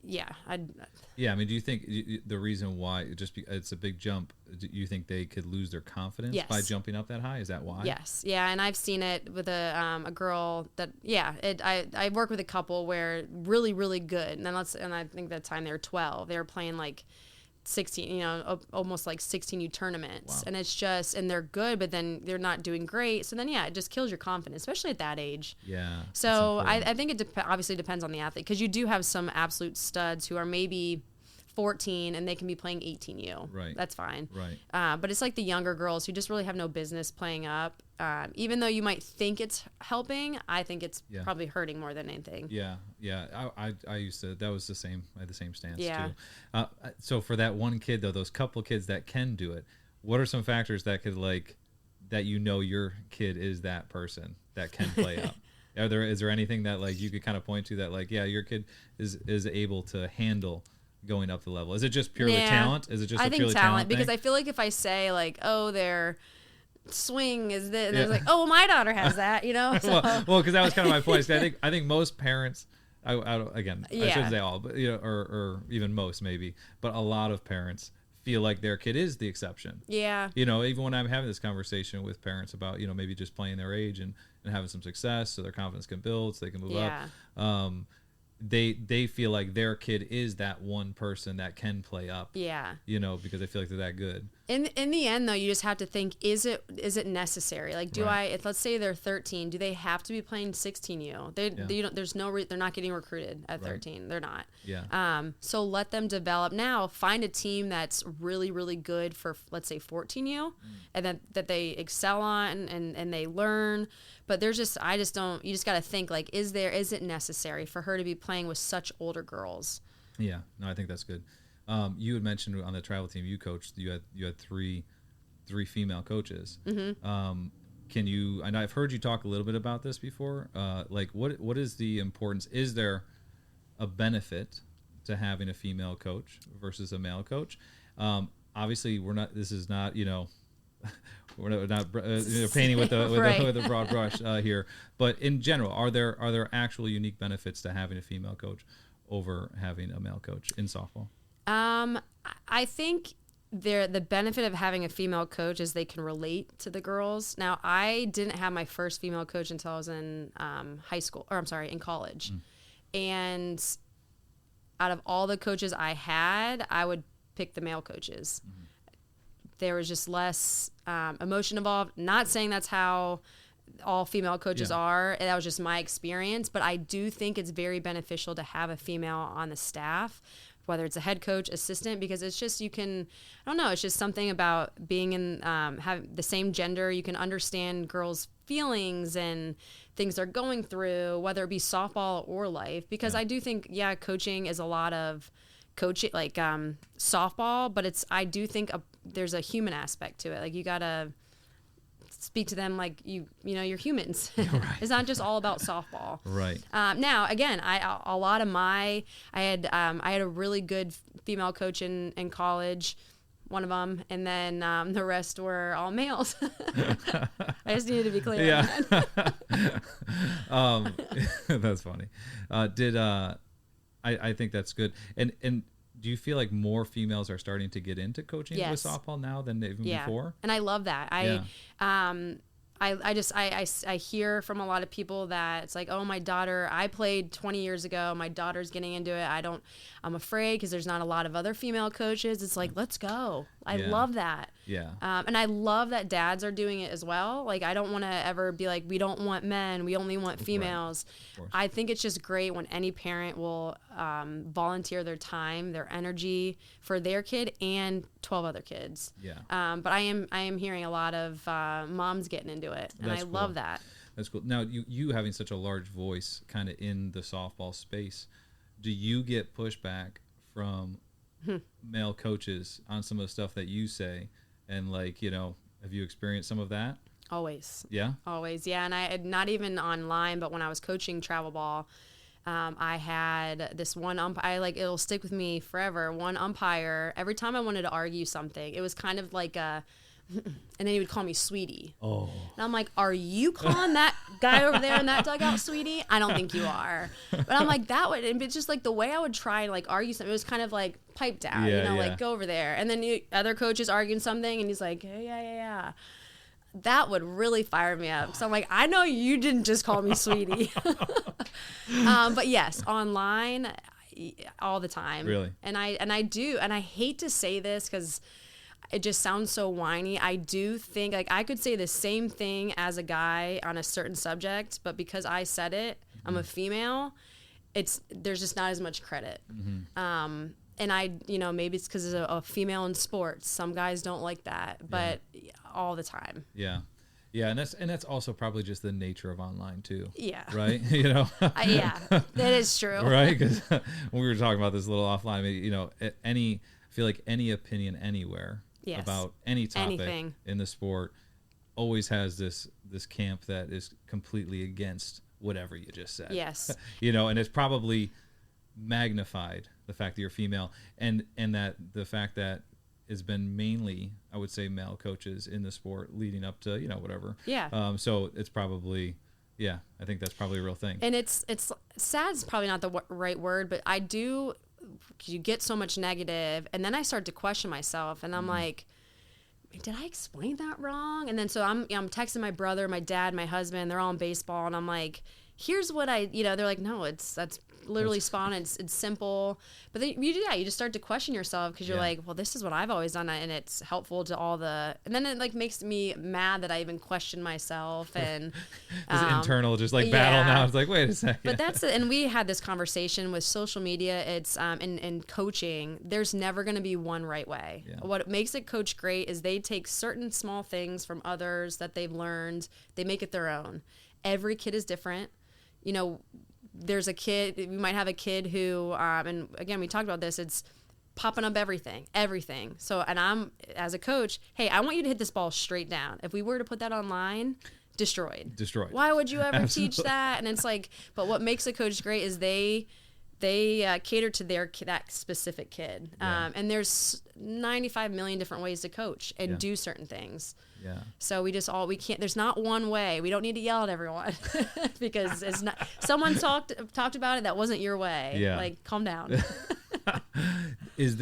mean, do you think the reason why it's a big jump, do you think they could lose their confidence by jumping up that high? Is that why? Yes. Yeah. And I've seen it with a girl that, I work with a couple where really, really good. And I think that time they were 12, they were playing like 16, almost like 16U tournaments. Wow. And it's just, and they're good, but then they're not doing great. So then, it just kills your confidence, especially at that age. Yeah. So I think it obviously depends on the athlete, because you do have some absolute studs who are maybe 14 and they can be playing 18U. Right. That's fine. Right. But it's like the younger girls who just really have no business playing up. Even though you might think it's helping, I think it's probably hurting more than anything. Yeah. Yeah. I used to, that was the same. I had the same stance too. So for that one kid though, those couple kids that can do it, what are some factors that could that your kid is that person that can play up? Is there anything that you could kind of point to that your kid is able to handle going up the level? Is it just purely talent? Is it just I a think purely talent? Because I feel like if I say their swing is this, and it's like, oh, my daughter has that, So. well, because that was kind of my point. I think most parents, I shouldn't say all, but or even most maybe, but a lot of parents feel like their kid is the exception. Yeah. Even when I'm having this conversation with parents about maybe just playing their age and having some success so their confidence can build, so they can move up. They feel like their kid is that one person that can play up. Yeah. Because they feel like they're that good. In the end, though, you just have to think: is it necessary? Like, if let's say they're 13, do they have to be playing 16U? There's no they're not getting recruited at 13. They're not. Yeah. So let them develop now. Find a team that's really really good for, let's say, 14U, and that they excel on and they learn. But you just got to think, like, is it necessary for her to be playing with such older girls? Yeah. No, I think that's good. You had mentioned on the travel team you coached, you had three female coaches. Mm-hmm. Can you? And I've heard you talk a little bit about this before. Like, what is the importance? Is there a benefit to having a female coach versus a male coach? Obviously, we're not. This is not. We're not painting with a broad brush here. But in general, are there actual unique benefits to having a female coach over having a male coach in softball? I think the benefit of having a female coach is they can relate to the girls. Now, I didn't have my first female coach until I was in in college. And out of all the coaches I had, I would pick the male coaches. There was just less emotion involved. Not saying that's how all female coaches are. That was just my experience. But I do think it's very beneficial to have a female on the staff, whether it's a head coach, assistant, because it's just, it's just something about being in, having the same gender. You can understand girls' feelings and things they're going through, whether it be softball or life, because I do think, coaching is a lot of coaching, like softball, but I do think there's a human aspect to it. Like, you got to speak to them like you're humans. It's not just all about softball. Right. Now, again, I had a really good female coach in college, one of them, and then the rest were all males. I just needed to be clear. Yeah. That's funny. I think that's good. And do you feel like more females are starting to get into coaching with softball now than even before? And I love that. I hear from a lot of people that it's like, oh, my daughter, I played 20 years ago. My daughter's getting into it. I'm afraid because there's not a lot of other female coaches. It's like, let's go. I love that. Yeah. And I love that dads are doing it as well. Like, I don't want to ever be like, we don't want men, we only want females. Right. I think it's just great when any parent will volunteer their time, their energy for their kid and 12 other kids. Yeah. But I am hearing a lot of moms getting into it, and I love that. That's cool. Now, you having such a large voice kind of in the softball space, do you get pushback from male coaches on some of the stuff that you say? And, like, have you experienced some of that? Always. Yeah? Always, yeah. And I not even online, but when I was coaching travel ball, I had this one umpire, it'll stick with me forever. One umpire, every time I wanted to argue something, it was kind of like and then he would call me sweetie. Oh. And I'm like, are you calling that guy over there in that dugout sweetie? I don't think you are. But I'm like, it's just like the way I would try and argue something, it was kind of like pipe down, like go over there. And then other coaches arguing something and he's like, hey, yeah. That would really fire me up. So I'm like, I know you didn't just call me sweetie. But yes, online all the time. Really? And I do, and I hate to say this because it just sounds so whiny. I do think I could say the same thing as a guy on a certain subject, but because I said it, I'm a female, there's just not as much credit. And maybe it's because it's a female in sports. Some guys don't like that, but all the time. Yeah. Yeah, and that's also probably just the nature of online too. Yeah. Right? Yeah, that is true. Right? Because when we were talking about this a little offline, I feel like any opinion anywhere about any topic in the sport always has this camp that is completely against whatever you just said. Yes. And it's probably magnified the fact that you're female and that the fact that it's been mainly, I would say, male coaches in the sport leading up to whatever. Yeah. So it's probably, I think that's probably a real thing. And it's sad is probably not the right word, but I do. You get so much negative, and then I start to question myself, and I'm like, did I explain that wrong? And then so I'm texting my brother, my dad, my husband. They're all in baseball, and I'm like, here's what they're like, no, that's literally spawn. It's simple. But then you do that. You just start to question yourself because you're like, well, this is what I've always done. And it's helpful to all and then it like makes me mad that I even question myself. And it's internal, just like battle now. It's like, wait a second. But that's it. And we had this conversation with social media. It's in coaching, there's never going to be one right way. Yeah. What makes a coach great is they take certain small things from others that they've learned. They make it their own. Every kid is different. There's a kid, you might have a kid who, and again, we talked about this, it's popping up everything. So, and I'm, as a coach, hey, I want you to hit this ball straight down. If we were to put that online, destroyed. Why would you ever teach that? And it's like, but what makes a coach great is they cater to that specific kid. And there's 95 million different ways to coach and do certain things. Yeah. So we can't, there's not one way. We don't need to yell at everyone because it's not, someone talked about it. That wasn't your way. Yeah. Like, calm down. I mean,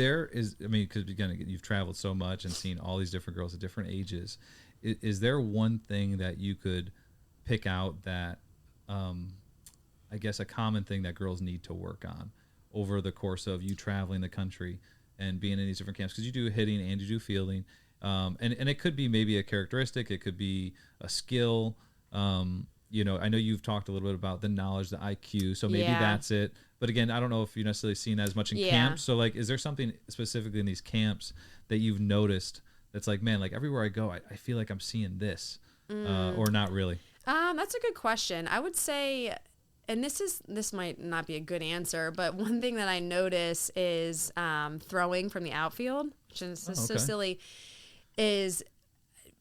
because again, you've traveled so much and seen all these different girls at different ages. Is there one thing that you could pick out that, I guess, a common thing that girls need to work on over the course of you traveling the country and being in these different camps? Because you do hitting and you do fielding. And it could be maybe a characteristic. It could be a skill. I know you've talked a little bit about the knowledge, the IQ. So maybe that's it. But again, I don't know if you've necessarily seen that as much in camps. So like, is there something specifically in these camps that you've noticed that's like, man, like everywhere I go, I feel like I'm seeing this or not really? That's a good question. I would say, and this might not be a good answer, but one thing that I notice is throwing from the outfield, which is so silly, is,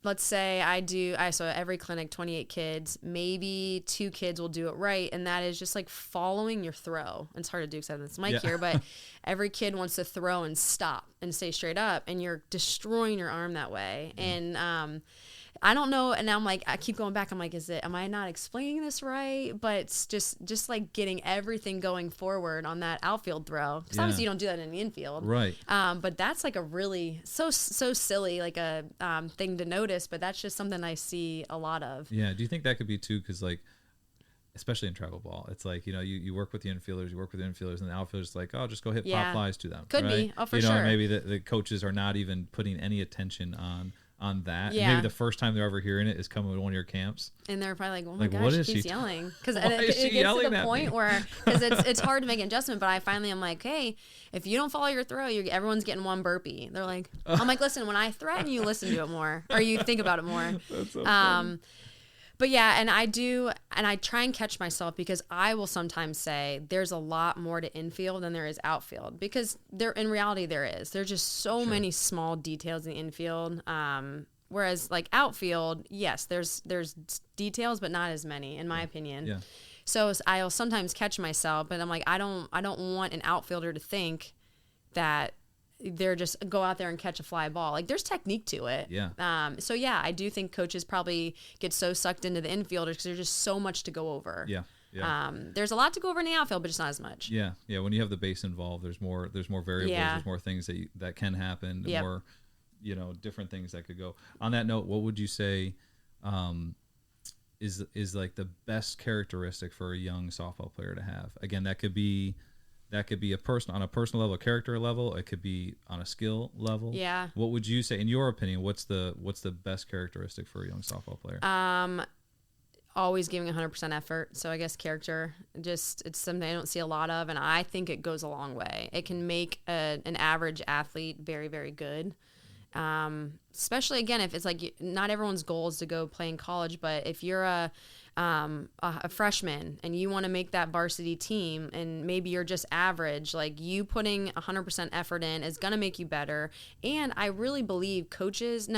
let's say so every clinic, 28 kids, maybe 2 kids will do it right. And that is just like following your throw. It's hard to do because I have this mic here, but every kid wants to throw and stop and stay straight up, and you're destroying your arm that way. And I don't know. And now I'm like, I keep going back. I'm like, am I not explaining this right? But it's just like getting everything going forward on that outfield throw. Because obviously you don't do that in the infield. Right. But that's like a really, so silly, like a thing to notice. But that's just something I see a lot of. Yeah. Do you think that could be too? Because like, especially in travel ball, it's like, you work with the infielders, and the outfielders like, oh, just go hit pop flies to them. Could be. Oh, for sure. Maybe the coaches are not even putting any attention on that. Yeah. And maybe the first time they're ever hearing it is coming to one of your camps. And they're probably like, oh my gosh, she keeps yelling. Because it gets to the point where, because it's hard to make an adjustment, but I'm like, hey, if you don't follow your throw, everyone's getting one burpee. They're like, I'm like, listen, when I threaten you, listen to it more, or you think about it more. That's so funny. But yeah, and I try and catch myself, because I will sometimes say there's a lot more to infield than there is outfield, because in reality there's just so many small details in the infield. Whereas like outfield, yes, there's details, but not as many, in my opinion. Yeah. So I'll sometimes catch myself, but I'm like, I don't want an outfielder to think that they're just go out there and catch a fly ball. Like, there's technique to it. Yeah. So yeah, I do think coaches probably get so sucked into the infielders because there's just so much to go over. Yeah. Yeah. There's a lot to go over in the outfield, but just not as much. Yeah. Yeah. When you have the base involved, there's more variables. Yeah. There's more things that can happen. Yep. More, different things that could go. On that note, what would you say is like the best characteristic for a young softball player to have? Again, that could be on a personal level, a character level. It could be on a skill level. Yeah. What would you say, in your opinion, what's the best characteristic for a young softball player? Always giving 100% effort. So I guess character, it's something I don't see a lot of, and I think it goes a long way. It can make an average athlete very, very good. Especially again, if it's like, not everyone's goal is to go play in college, but if you're a freshman and you want to make that varsity team, and maybe you're just average, like, you putting 100% effort in is going to make you better. And I really believe coaches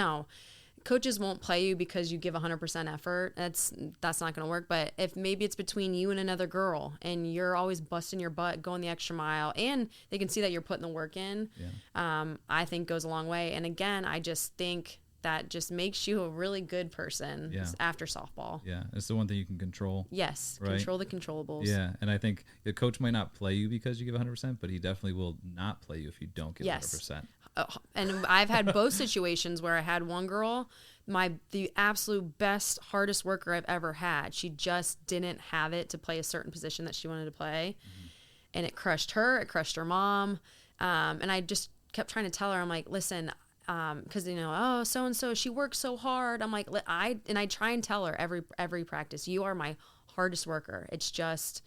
won't play you because you give 100% effort. That's not going to work. But if maybe it's between you and another girl and you're always busting your butt, going the extra mile, and they can see that you're putting the work in, I think goes a long way. And again, I just think that just makes you a really good person after softball. Yeah, it's the one thing you can control. Yes, right? Control the controllables. Yeah, and I think the coach might not play you because you give 100%, but he definitely will not play you if you don't give 100%. and I've had both situations where I had one girl, the absolute best, hardest worker I've ever had. She just didn't have it to play a certain position that she wanted to play. And it crushed her. It crushed her mom. And I just kept trying to tell her, I'm like, listen, because, oh, so-and-so, she works so hard. I'm like, I try and tell her every practice, you are my hardest worker. It's just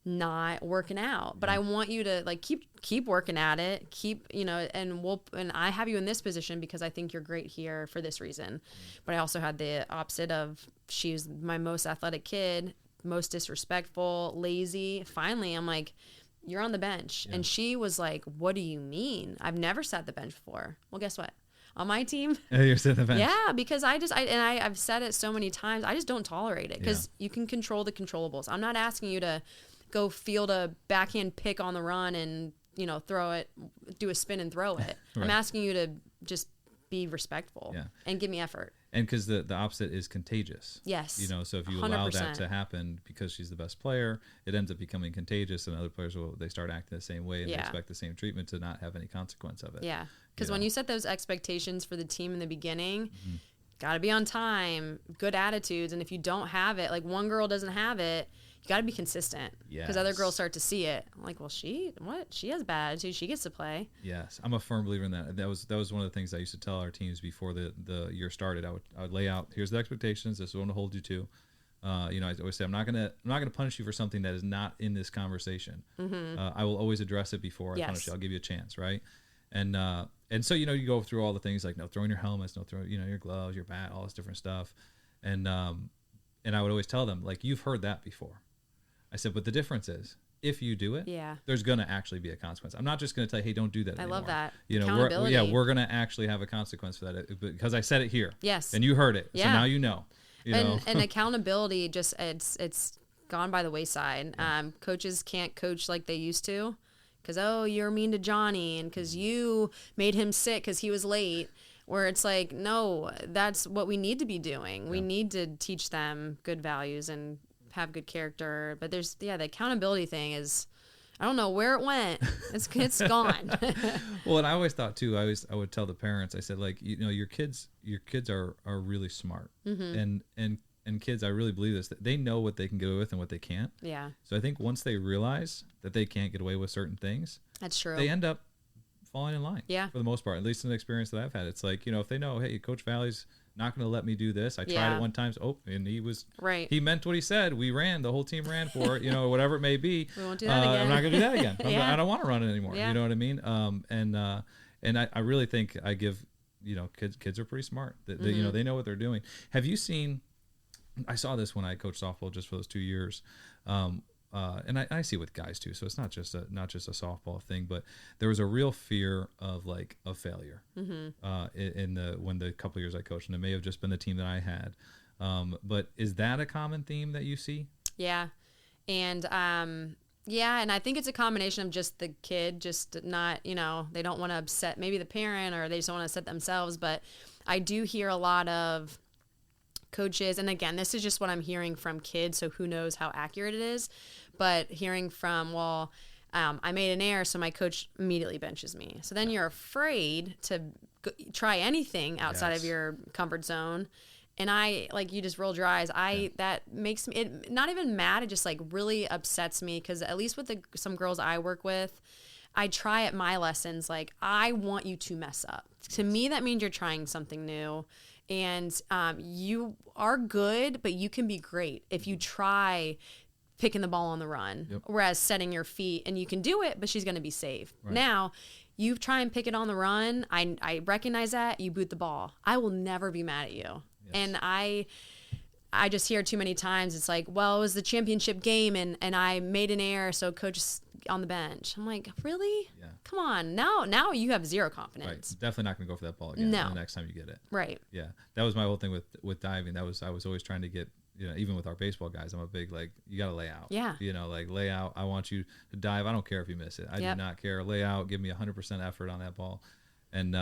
not working out, but I want you to like keep working at it, and I have you in this position because I think you're great here for this reason. But I also had the opposite of, she's my most athletic kid, most disrespectful, lazy. Finally, I'm like, you're on the bench. And she was like, what do you mean? I've never sat the bench before. Well, guess what? On my team, you're sitting the bench. Yeah, because I've said it so many times. I just don't tolerate it because you can control the controllables. I'm not asking you to go field a backhand pick on the run and throw it, do a spin and throw it. Right. I'm asking you to just be respectful and give me effort. And because the opposite is contagious. Yes. So if you 100%. Allow that to happen because she's the best player, it ends up becoming contagious, and other players they start acting the same way and they expect the same treatment to not have any consequence of it. Yeah. Because when you set those expectations for the team in the beginning, got to be on time, good attitudes, and if you don't have it, like one girl doesn't have it, you got to be consistent. Because other girls start to see it. I'm like, well, she has bad attitude. She gets to play. Yes, I'm a firm believer in that. That was one of the things I used to tell our teams before the year started. I would lay out, here's the expectations. This is what I'm going to hold you to. I always say I'm not gonna punish you for something that is not in this conversation. I will always address it before I punish you. I'll give you a chance, right? And so you go through all the things like no throwing your helmets, no throwing your gloves, your bat, all this different stuff, and I would always tell them, like, you've heard that before. I said, but the difference is, if you do it, there's going to actually be a consequence. I'm not just going to tell you, hey, don't do that anymore. I love that. We're going to actually have a consequence for that because I said it here. Yes. And you heard it. Yeah. So now you know. And accountability, just it's gone by the wayside. Coaches can't coach like they used to because, oh, you're mean to Johnny and because you made him sick because he was late. Where it's like, no, that's what we need to be doing. We need to teach them good values and have good character. But there's the accountability thing is, I don't know where it went. It's gone. Well, and I always thought too, I would tell the parents, I said, like, your kids are really smart. And kids, I really believe this, that they know what they can get away with and what they can't. Yeah. So I think once they realize that they can't get away with certain things, that's true. They end up falling in line. Yeah. For the most part, at least in the experience that I've had. It's like, if they know, hey, Coach Valley's not going to let me do this. I tried it one time. And he was right. He meant what he said. We ran. The whole team ran for it. Whatever it may be. We won't do that again. I'm not going to do that again. I don't want to run it anymore. Yeah. You know what I mean? And I really think I give kids are pretty smart. They know what they're doing. Have you seen? I saw this when I coached softball just for those 2 years. And I see it with guys too, so it's not just a softball thing, but there was a real fear of failure when the couple of years I coached, and it may have just been the team that I had. But is that a common theme that you see? Yeah, and and I think it's a combination of just the kid, just not they don't want to upset maybe the parent, or they just don't want to upset themselves. But I do hear a lot of coaches, and again, this is just what I'm hearing from kids, so who knows how accurate it is, but hearing from, I made an error, so my coach immediately benches me. So then you're afraid to try anything outside of your comfort zone. And you just rolled your eyes. That makes me, it not even mad, it just really upsets me, because at least with some girls I work with, I try at my lessons, I want you to mess up. To me, that means you're trying something new. And you are good, but you can be great if you try picking the ball on the run, whereas setting your feet, and you can do it, but she's going to be safe. Right. Now, you try and pick it on the run. I recognize that. You boot the ball. I will never be mad at you. Yes. And I just hear too many times, it's like, well, it was the championship game, and I made an error, so coach is on the bench. I'm like, really? Yeah. Come on. Now you have zero confidence. Right. Definitely not going to go for that ball again the next time you get it. Right. Yeah. That was my whole thing with diving. I was always trying to get, even with our baseball guys, I'm a big, you got to lay out. Yeah. Lay out. I want you to dive. I don't care if you miss it. I do not care. Lay out. Give me 100% effort on that ball. And,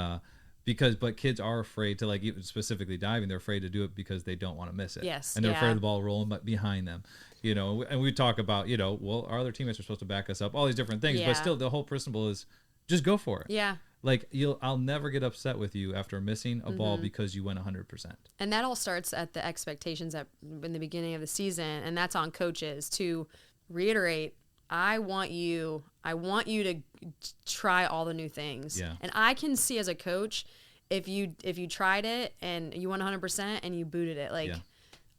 but kids are afraid to, even specifically diving, they're afraid to do it because they don't want to miss it. Yes. And they're afraid of the ball rolling behind them. And we talk about, our other teammates are supposed to back us up, all these different things, but still the whole principle is just go for it. Yeah. Like I'll never get upset with you after missing a ball because you went 100%. And that all starts at the expectations in the beginning of the season, and that's on coaches to reiterate. I want you to try all the new things. Yeah. And I can see as a coach if you tried it and you went 100% and you booted it, like. Yeah.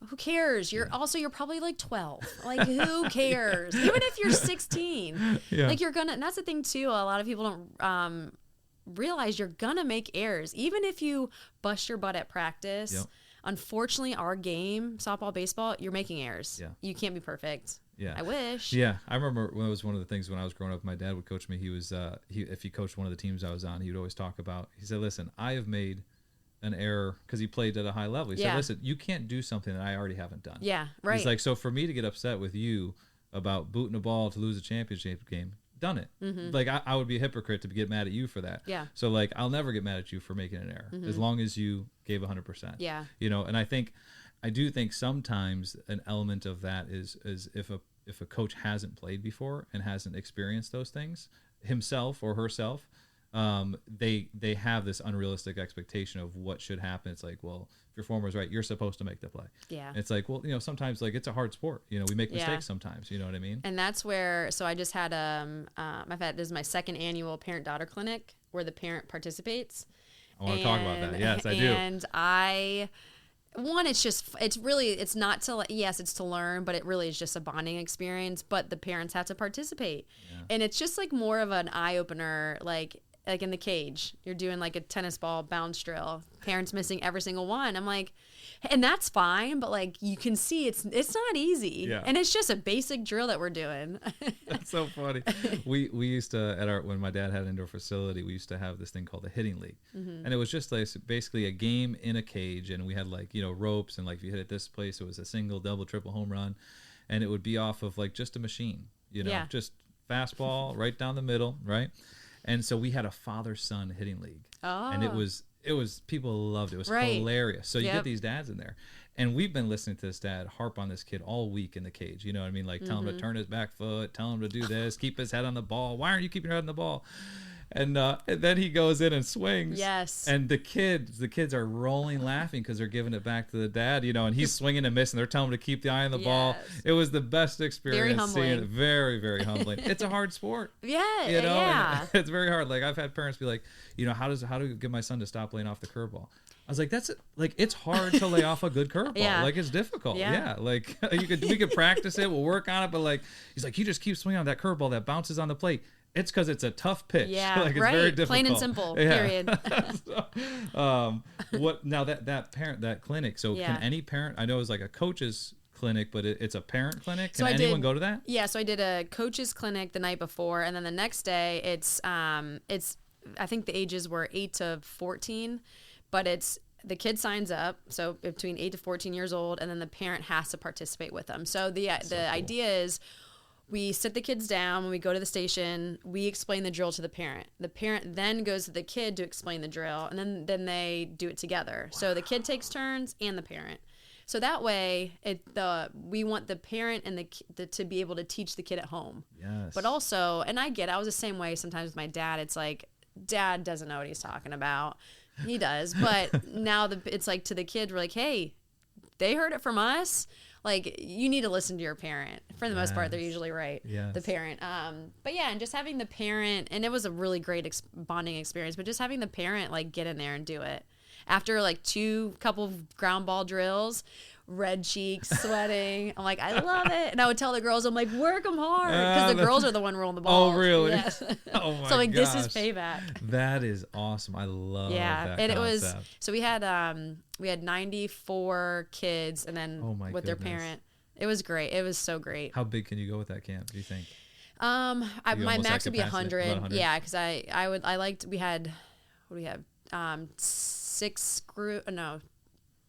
Who cares? You're probably like 12. Like, who cares? Even if you're 16, like and that's the thing too. A lot of people don't realize you're gonna make errors. Even if you bust your butt at practice, unfortunately, our game, softball, baseball, you're making errors. Yeah. You can't be perfect. Yeah. I wish. Yeah. I remember when it was one of the things when I was growing up, my dad would coach me. He was, if he coached one of the teams I was on, he would always talk about, he said, listen, I have made an error because he played at a high level. He said, listen, you can't do something that I already haven't done. Yeah, right. He's like, so for me to get upset with you about booting a ball to lose a championship game, done it. Like I would be a hypocrite to get mad at you for that. Yeah. So like I'll never get mad at you for making an error as long as you gave 100%. Yeah. You know, and I do think sometimes an element of that is if a coach hasn't played before and hasn't experienced those things himself or herself, they have this unrealistic expectation of what should happen. It's like, well, if your former's right, you're supposed to make the play. Yeah. And it's like, well, you know, sometimes like it's a hard sport. You know, we make mistakes sometimes. You know what I mean? And that's where. So I just had this is my second annual parent-daughter clinic where the parent participates. I want to talk about that. Yes, I do. And it's not to, yes, it's to learn, but it really is just a bonding experience. But the parents have to participate, and it's just like more of an eye opener, like in the cage, you're doing like a tennis ball bounce drill, parents missing every single one. I'm like, and that's fine, but like you can see it's not easy, and it's just a basic drill that we're doing. That's so funny. We used to when my dad had an indoor facility, we used to have this thing called a hitting league, and it was just like basically a game in a cage, and we had like, you know, ropes, and like if you hit it this place, it was a single, double, triple home run, and it would be off of like just a machine, you know, just fastball right down the middle, right? And so we had a father-son hitting league. Oh. And it was people loved it. It was hilarious. So you get these dads in there. And we've been listening to this dad harp on this kid all week in the cage. You know what I mean? Like tell him to turn his back foot, tell him to do this, keep his head on the ball. Why aren't you keeping your head on the ball? And then he goes in and swings. Yes. And the kids are rolling laughing because they're giving it back to the dad, you know, and he's swinging and missing. They're telling him to keep the eye on the ball. It was the best experience. Very humbling. Seeing it. Very, very humbling. It's a hard sport. Yeah. You know, and it's very hard. Like I've had parents be like, you know, how do I get my son to stop laying off the curveball? I was like, it's hard to lay off a good curveball. Like it's difficult. Yeah. Like we could practice it. We'll work on it. But like, he's like, you just keep swinging on that curveball that bounces on the plate. It's because it's a tough pitch. Yeah, like, it's very difficult. Plain and simple. Period. So, what now? That clinic. So can any parent? I know it's like a coach's clinic, but it's a parent clinic. Can anyone go to that? Yeah. So I did a coach's clinic the night before, and then the next day it's I think the ages were 8 to 14, but it's the kid signs up, so between 8 to 14 years old, and then the parent has to participate with them. So the cool. idea is, we sit the kids down when we go to the station. We explain the drill to the parent. The parent then goes to the kid to explain the drill, and then they do it together. Wow. So the kid takes turns and the parent. So that way, we want the parent and the to be able to teach the kid at home. Yes. But also, and I was the same way sometimes with my dad. It's like, dad doesn't know what he's talking about. He does, but now it's like to the kid, we're like, hey, they heard it from us. Like, you need to listen to your parent. For the most part, they're usually right. Yes. The parent. But yeah, and just having the parent, and it was a really great bonding experience, but just having the parent like get in there and do it. After like couple ground ball drills, red cheeks, sweating. I'm like, I love it. And I would tell the girls, I'm like, work them hard. Because the girls are the one rolling the ball. Oh, really? Yes. Oh, my So like, gosh. this is payback. That is awesome. I love that and concept. It was, so we had 94 kids, and then with their parent. It was great. It was so great. How big can you go with that camp, do you think? My max would be 100. Yeah, because we had, what do we have?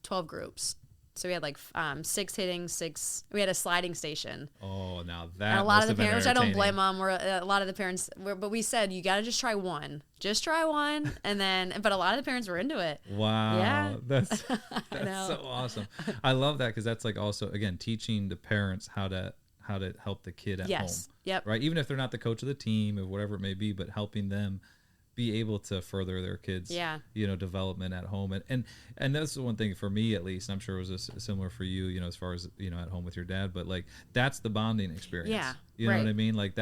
12 groups. So we had like 6 hitting, 6. We had a sliding station. Oh, now that. And a lot of the parents, which I don't blame them. A lot of the parents, but we said you got to just try one. Just try one, and then. But a lot of the parents were into it. Wow. Yeah. That's so awesome. I love that because that's like also again teaching the parents how to help the kid at home. Yep. Right. Even if they're not the coach of the team or whatever it may be, but helping them be able to further their kids, development at home. And that's the one thing for me, at least, and I'm sure it was similar for you, as far as, at home with your dad, but like, that's the bonding experience. Yeah. You know what I mean? Like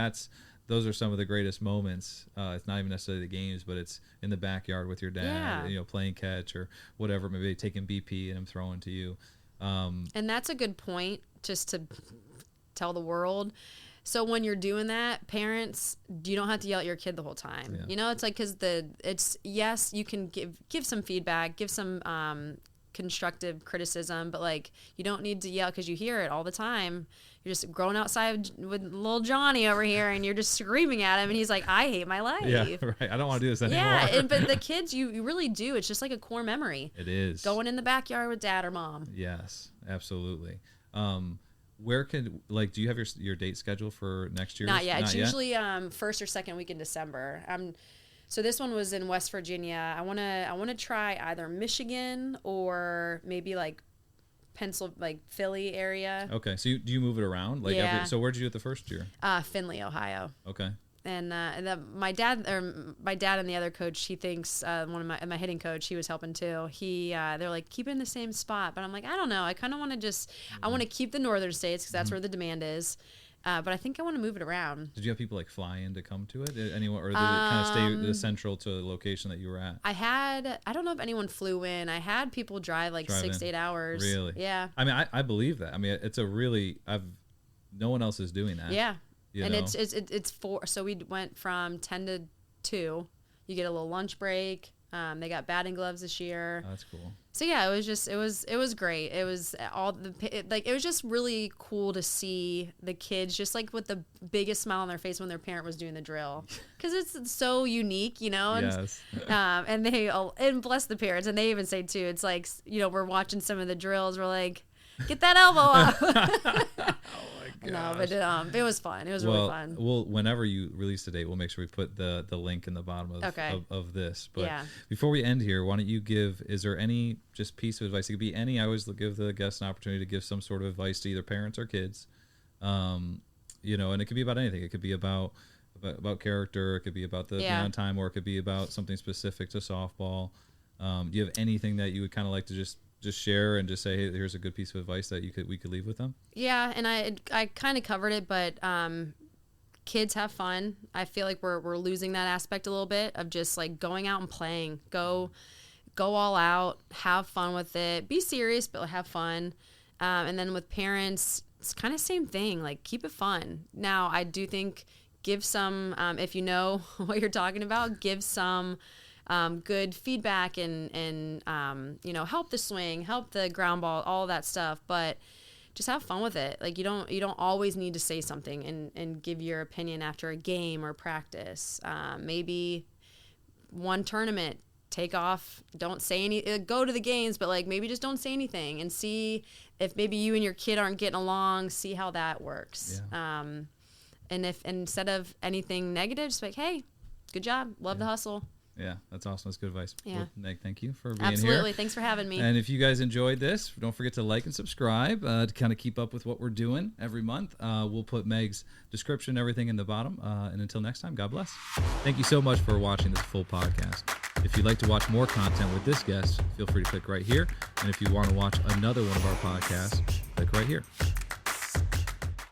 those are some of the greatest moments. It's not even necessarily the games, but it's in the backyard with your dad, playing catch or whatever, maybe taking BP and him throwing to you. And that's a good point just to tell the world. So when you're doing that, parents, you don't have to yell at your kid the whole time. Yeah. It's like, because yes, you can give some feedback, give some constructive criticism, but like, you don't need to yell because you hear it all the time. You're just growing outside with little Johnny over here, and you're just screaming at him, and he's like, I hate my life. Yeah, right. I don't want to do this anymore. Yeah, but the kids, you really do. It's just like a core memory. It is. Going in the backyard with dad or mom. Yes, absolutely. Where do you have your date scheduled for next year? Not yet. It's usually first or second week in December. So this one was in West Virginia. I wanna try either Michigan or maybe like Philly area. Okay, so do you move it around? So where'd you do it the first year? Findlay, Ohio. Okay. And my dad and the other coach, he thinks one of my hitting coach, he was helping too. They're like, keep it in the same spot, but I'm like, I don't know. I kind of want to I want to keep the northern states because that's where the demand is. But I think I want to move it around. Did you have people like fly in to come to it? Anyone, or did it kind of stay central to the location that you were at? I don't know if anyone flew in. I had people drive 6 to 8 hours. Really? Yeah. I mean, I believe that. I mean, it's no one else is doing that. Yeah. It's 4. So we went from 10 to 2. You get a little lunch break. They got batting gloves this year. Oh, that's cool. So yeah, it was great. It was it was just really cool to see the kids just like with the biggest smile on their face when their parent was doing the drill, because it's so unique, And, yes. and bless the parents, and they even say too, it's like, we're watching some of the drills, we're like, get that elbow up. No, but it was fun. It was really fun. Well, whenever you release the date, we'll make sure we put the link in the bottom of this. But before we end here, why don't you is there any just piece of advice? It could be any. I always give the guests an opportunity to give some sort of advice to either parents or kids. And it could be about anything. It could be about character. It could be about the on time, or it could be about something specific to softball. Do you have anything that you would kind of like to just share and just say, hey, here's a good piece of advice that we could leave with them? Yeah, and I kind of covered it, but kids have fun. I feel like we're losing that aspect a little bit of just like going out and playing. Go all out, have fun with it. Be serious, but have fun. And then with parents, it's kind of same thing. Like, keep it fun. Now, I do think give some, if you know what you're talking about, give some good feedback and help the swing, help the ground ball, all that stuff, but just have fun with it. Like, you don't always need to say something and give your opinion after a game or practice. Maybe one tournament, take off, don't say any, go to the games, but like maybe just don't say anything and see if maybe you and your kid aren't getting along, see how that works. Yeah. And if instead of anything negative, just like, hey, good job, love the hustle. Yeah, that's awesome. That's good advice. Yeah. Well, Meg, thank you for being here. Absolutely. Thanks for having me. And if you guys enjoyed this, don't forget to like and subscribe to kind of keep up with what we're doing every month. We'll put Meg's description, everything in the bottom. And until next time, God bless. Thank you so much for watching this full podcast. If you'd like to watch more content with this guest, feel free to click right here. And if you want to watch another one of our podcasts, click right here.